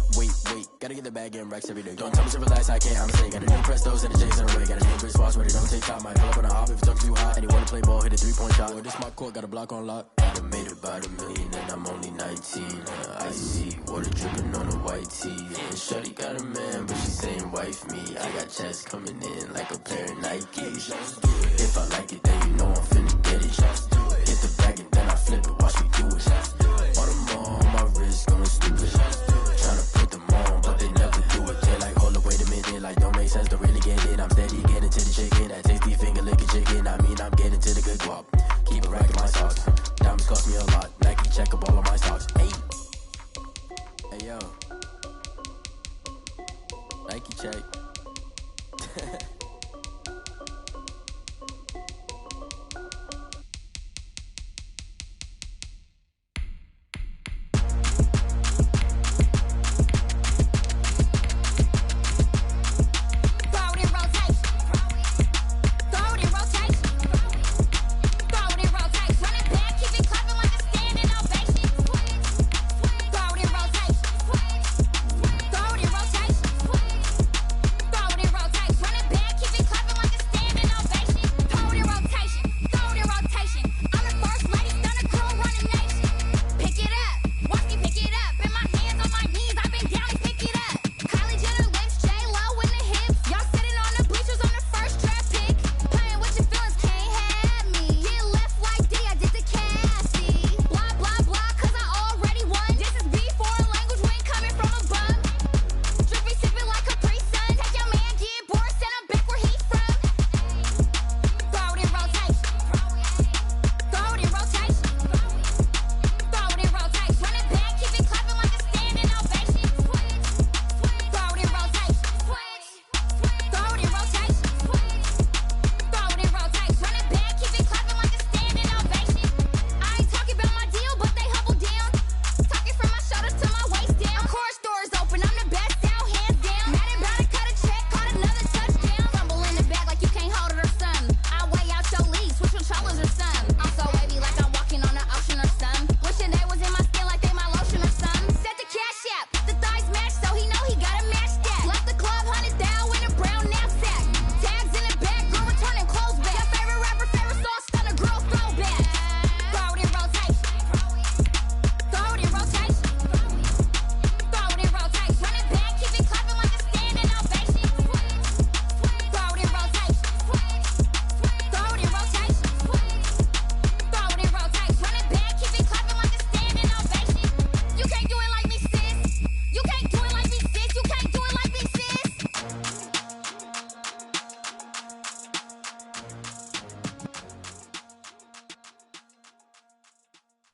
Speaker 11: Gotta get the bag and racks every day. Don't tell me to relax, I can't, I'm saying. Got a new Prestos and a Jason away. Got a new Chris Foss, ready, don't take time. Might pull up on a hop if it's too hot. And you wanna play ball, hit a 3-point shot. Well, this my court, got a block on lock. I done made about $1 million and I'm only 19. I see water dripping on a white tee. And shorty got a man, but she saying wife me. I got checks coming in like a pair of Nikes. If I like it, then you know I'm finna get it. Hit the bag and then I flip it, watch me do it. All them on my wrist going stupid. Tryna put them on, but they never do it. They like, hold up, wait a minute, like don't make sense, don't really get it. I'm steady getting to the chicken, that tasty finger licking chicken. I mean, I'm getting to the good guap. Keep it racking my socks. Diamonds cost me a lot. Nike check up all of my stocks. Hey yo, Nike check.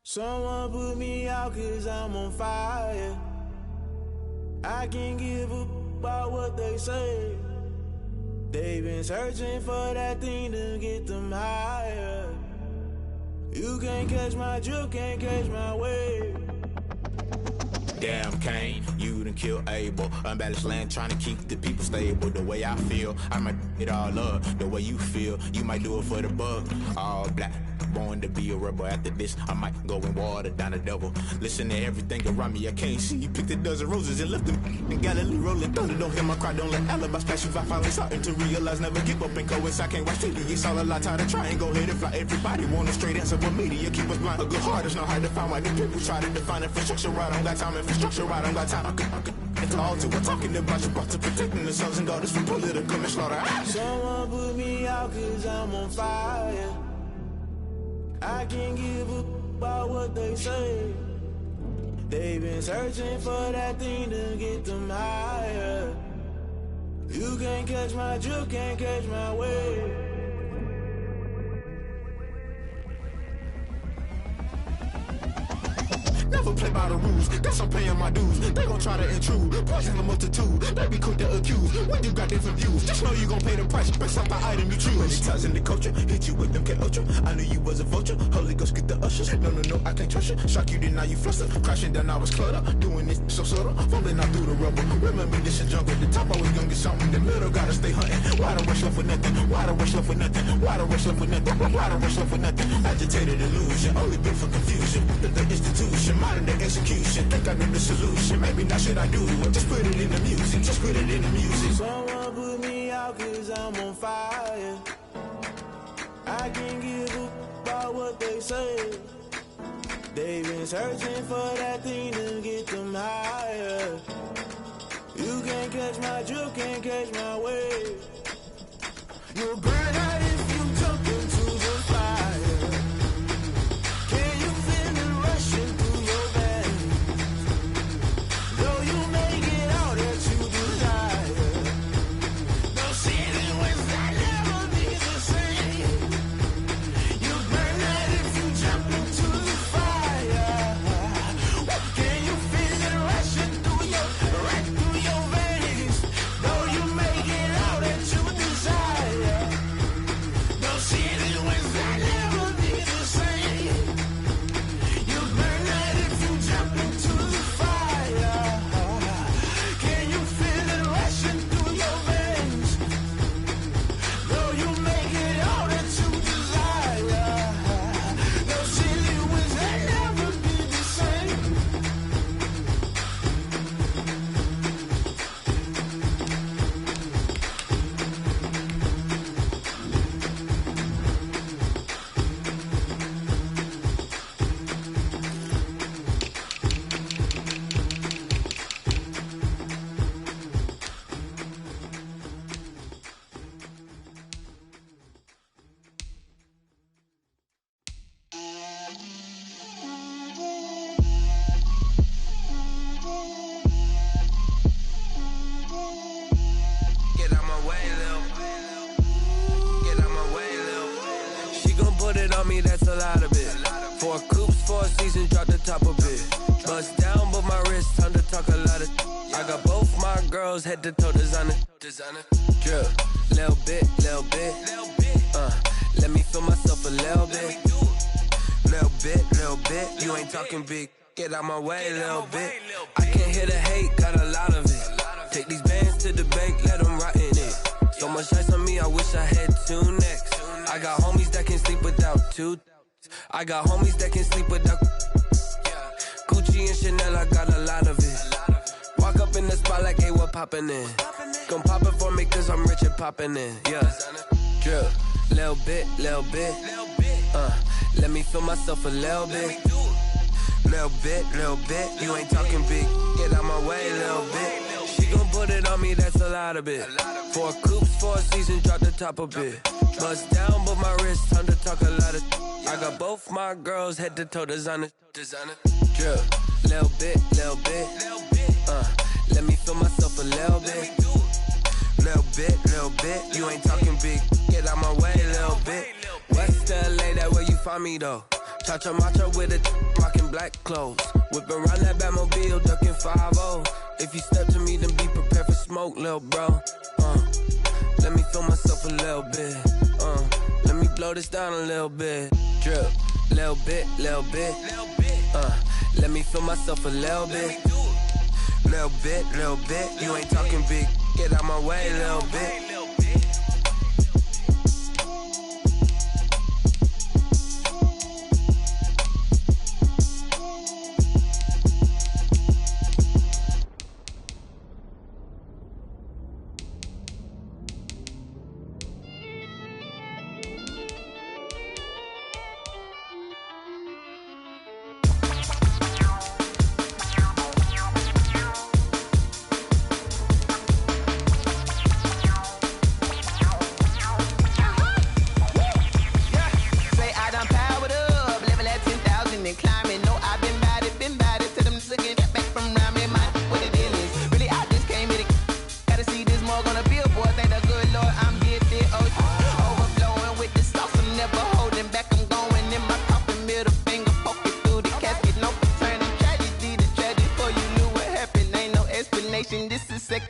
Speaker 12: Someone put me out 'cause I'm on fire. I can't give a about what they say. They've been searching for that thing to get them higher. You can't catch my drift, can't catch my wave.
Speaker 13: Damn, Kane, you done killed Abel. Unbalanced land, trying to keep the people stable. The way I feel, I might it all up. The way you feel, you might do it for the buck. All black, born to be a rebel. After this, I might go and water down the devil. Listen to everything around me, I can't see. You picked a dozen roses and left them in Galilee rolling thunder. Don't hear my cry, don't let alibis flash. If I finally starting to realize, never give up and coexist. I can't watch TV, it's all a lot. Time to try and go ahead and fly. Everybody want a straight answer, but media keep us blind. A good heart is not hard to find. Why the people try to define infrastructure right? I don't got time, infrastructure right, I don't got time. I could it's all to we're talking about you, about to protecting the sons and daughters from political and slaughter.
Speaker 12: Someone put me out 'cause I'm on fire. I can't give a about what they say. They've been searching for that thing to get them higher. You can't catch my drift, can't catch my wave.
Speaker 13: Never play by the rules. Guess I'm paying my dues. They gon' try to intrude. Poison the multitude. They be quick to accuse. When you got different views, just know you gon' pay the price based off the item you choose. Many times in the culture, hit you with them K Ultra. I knew you was a vulture. Holy Ghost get the ushers. No, I can't trust you. Shock you, then now you fluster. Crashing down, I was cluttered. Doing this so subtle. Fumbling out through the rubble. Remember this is jungle. The top always gonna get something. The middle gotta stay hunting. Why the rush left with nothing? Why the rush left with nothing? Why the rush left with nothing? Why the rush left with nothing? Agitated illusion. Only built for confusion. The institution. Modern day execution. Think I know the solution. Maybe not shit I do. Just put it in the music. Just put it in the music.
Speaker 12: Someone put me out cause I'm on fire. I can't give a about what they say. They've been searching for that thing to get them higher. You can't catch my drift, can't catch my wave. You'll burn out if you jump into the fire. Can you feel it rushing through your veins? Though you may get out that you desire. No ceiling wins that never be the same. You burn out if you jump into the fire. Can you feel it rushing through your veins? Though you may get out that you desire. No ceiling wins that never be the same. You burn out if you jump into the fire. Can you feel it rushing through your veins? Though you make it all that you desire. No ceiling wins that never be the same.
Speaker 8: Get out my way, Lil. Get out my way, Lil. She gon' put it on me, that's a lot of it. 4 coops, 4 seasons, drop the top of it. Bust down, but my wrist, time to talk a lot of. I got both my girls, head to toe designer. Drip, little bit, little bit. Let me feel myself a little bit. Little bit, you ain't talking big. Get out my way, little bit. I can't hear the hate, got a lot of it. Take these bands to the bank, let them rot in it. So much ice on me, I wish I had 2 necks. I got homies that can sleep without 2. I got homies that can sleep without Gucci and Chanel, I got a lot of it. Walk up in the spot like, hey, what poppin' in? Gon' pop it for me cause I'm rich and poppin' in, yeah. Drip, little bit. Let me feel myself a little bit. Little bit, you ain't talking big. Get out my way, little bit. She gon' put it on me, that's a lot of it. 4 coops, 4 seasons, drop the top of it. Bust down, but my wrist, time to talk a lot of. I got both my girls, head to toe designer. Drip, little bit. Let me feel myself a little bit. Little bit, you ain't talking big. Get out my way, little bit. West LA, that where you find me though. Cha-cha matcha with a rockin' black clothes. Whippin' around that Batmobile, duckin' 5-0. If you step to me, then be prepared for smoke, lil' bro. Let me feel myself a little bit. Let me blow this down a little bit. Drip, little bit. Let me feel myself a little bit. Little bit, you ain't talking big. Get out my way, little bit.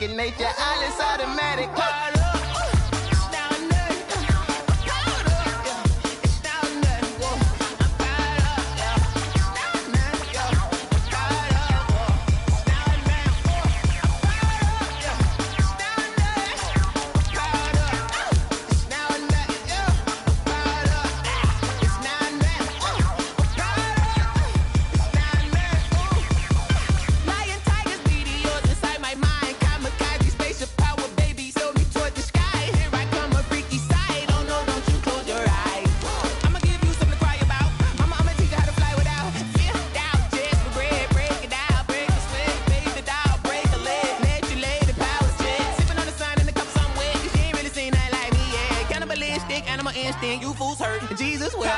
Speaker 14: second nature. All is automatic. You fools hurt. Jesus will.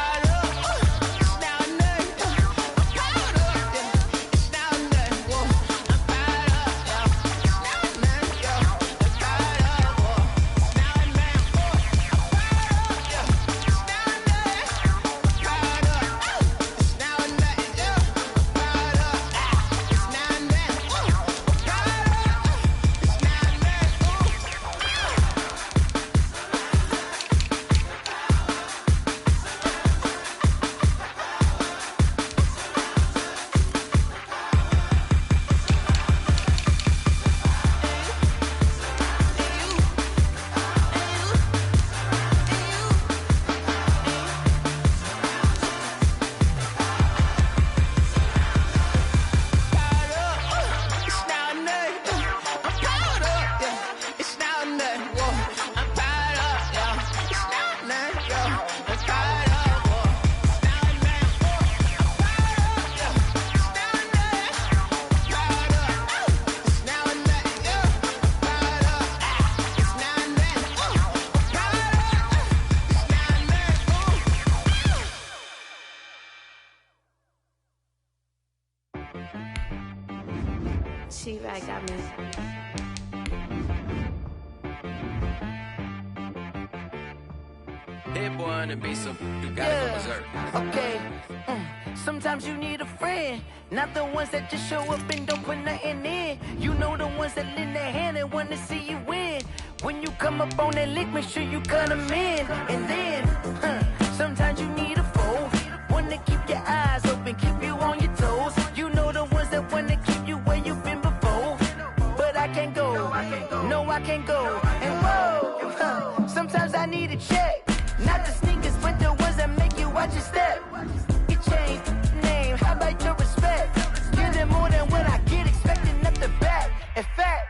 Speaker 10: She-Rag got me.
Speaker 11: Hit one and be some. You gotta go berserk.
Speaker 1: Okay. Sometimes you need a friend, not the ones that just show up and don't put nothing in. You know the ones that lend their hand and want to see you win. When you come up on that lick, make sure you cut them in. And then, sometimes you need a foe, one to keep your eyes open, keep you on your toes. You know the ones that want to keep you where you've been before. But I can't go, no I can't go. And whoa, sometimes I need a check. Not the sneakers, but the ones that make you watch your step. You change name, how about your respect? Give them more than what I get, expecting nothing back. In fact,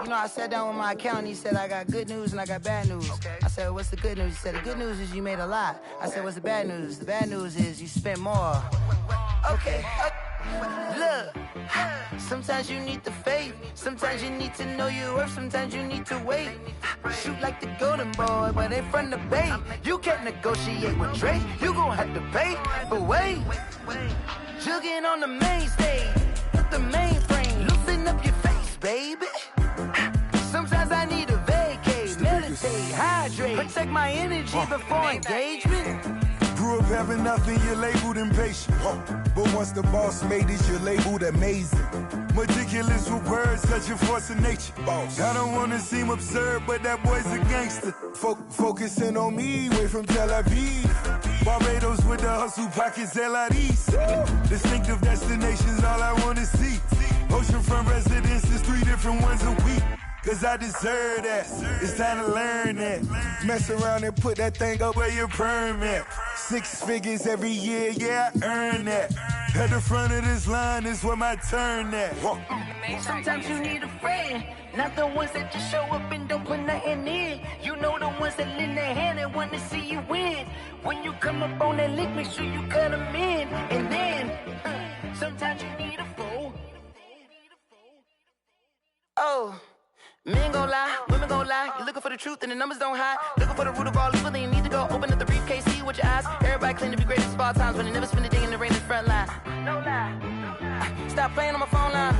Speaker 1: you know, I sat down with my accountant, he said, I got good news and I got bad news. I said, what's the good news? He said, the good news is you made a lot. I said, what's the bad news? The bad news is you spent more. Okay. Look, sometimes you need the faith, sometimes you need to know your worth, sometimes you need to wait. Shoot like the golden boy, but in front of the bay. You can't negotiate with Drake, you gon' have to pay. But wait, jugging on the main stage, the mainframe, loosen up your face, baby. Sometimes I need a vacate, meditate, hydrate, protect my energy before engagement.
Speaker 15: Grew up having nothing, you're labeled impatient. But once the boss made it, you're labeled amazing. Meticulous with words, such a force of nature. I don't wanna seem absurd, but that boy's a gangster. Focusing on me, way from Tel Aviv. Barbados with the hustle pockets, LIDs. Distinctive destinations, all I wanna see. Oceanfront residences, 3 different ones a week. Cause I deserve that, it's time to learn that. Mess around and put that thing up where your permit. 6 figures every year, yeah, I earn that. At the front of this line is where my turn at.
Speaker 1: Sometimes you need a friend, not the ones that just show up and don't put nothing in. You know the ones that lend their hand and want to see you win. When you come up on that lick, make sure you cut them in. And then, sometimes you need a foe. Oh. Men gon' lie, women gon' lie. You're looking for the truth and the numbers don't hide. Looking for the root of all evil, then you need to go open up the briefcase, see with your eyes. Everybody claim to be greatest of all times, but they never spend a day in the rain in the front line. No lie. Stop playing on my phone line.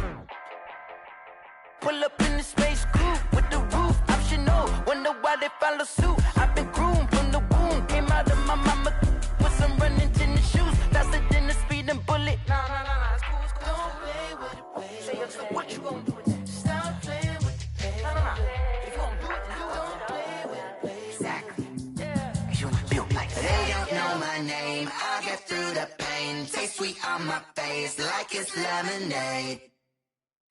Speaker 1: Pull up in the space coupe with the roof optional. Wonder why they follow suit. I've been groomed from the womb. Came out of my mama with some running tennis shoes. Faster than the speeding bullet. Nah, it's cool. Don't play with it, baby. What you gon' do with that? Stop playing with it. my name. I get through the pain. Taste sweet on my face like it's lemonade.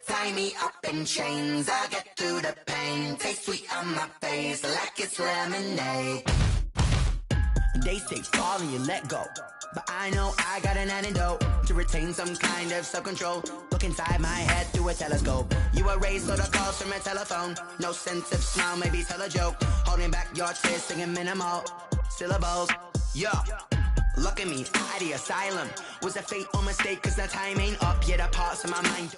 Speaker 1: Tie me up in chains. I get through the pain. Taste sweet on my face like it's lemonade. They say fall and you let go, but I know I got an antidote to retain some kind of self-control. Look inside my head through a telescope. You erase all the calls from a telephone. No sense of smile, maybe tell a joke. Holding back your tears, singing minimal syllables. Yo, look at me, out of the asylum. Was a fate or mistake, cause the time ain't up. Yet the parts of my mind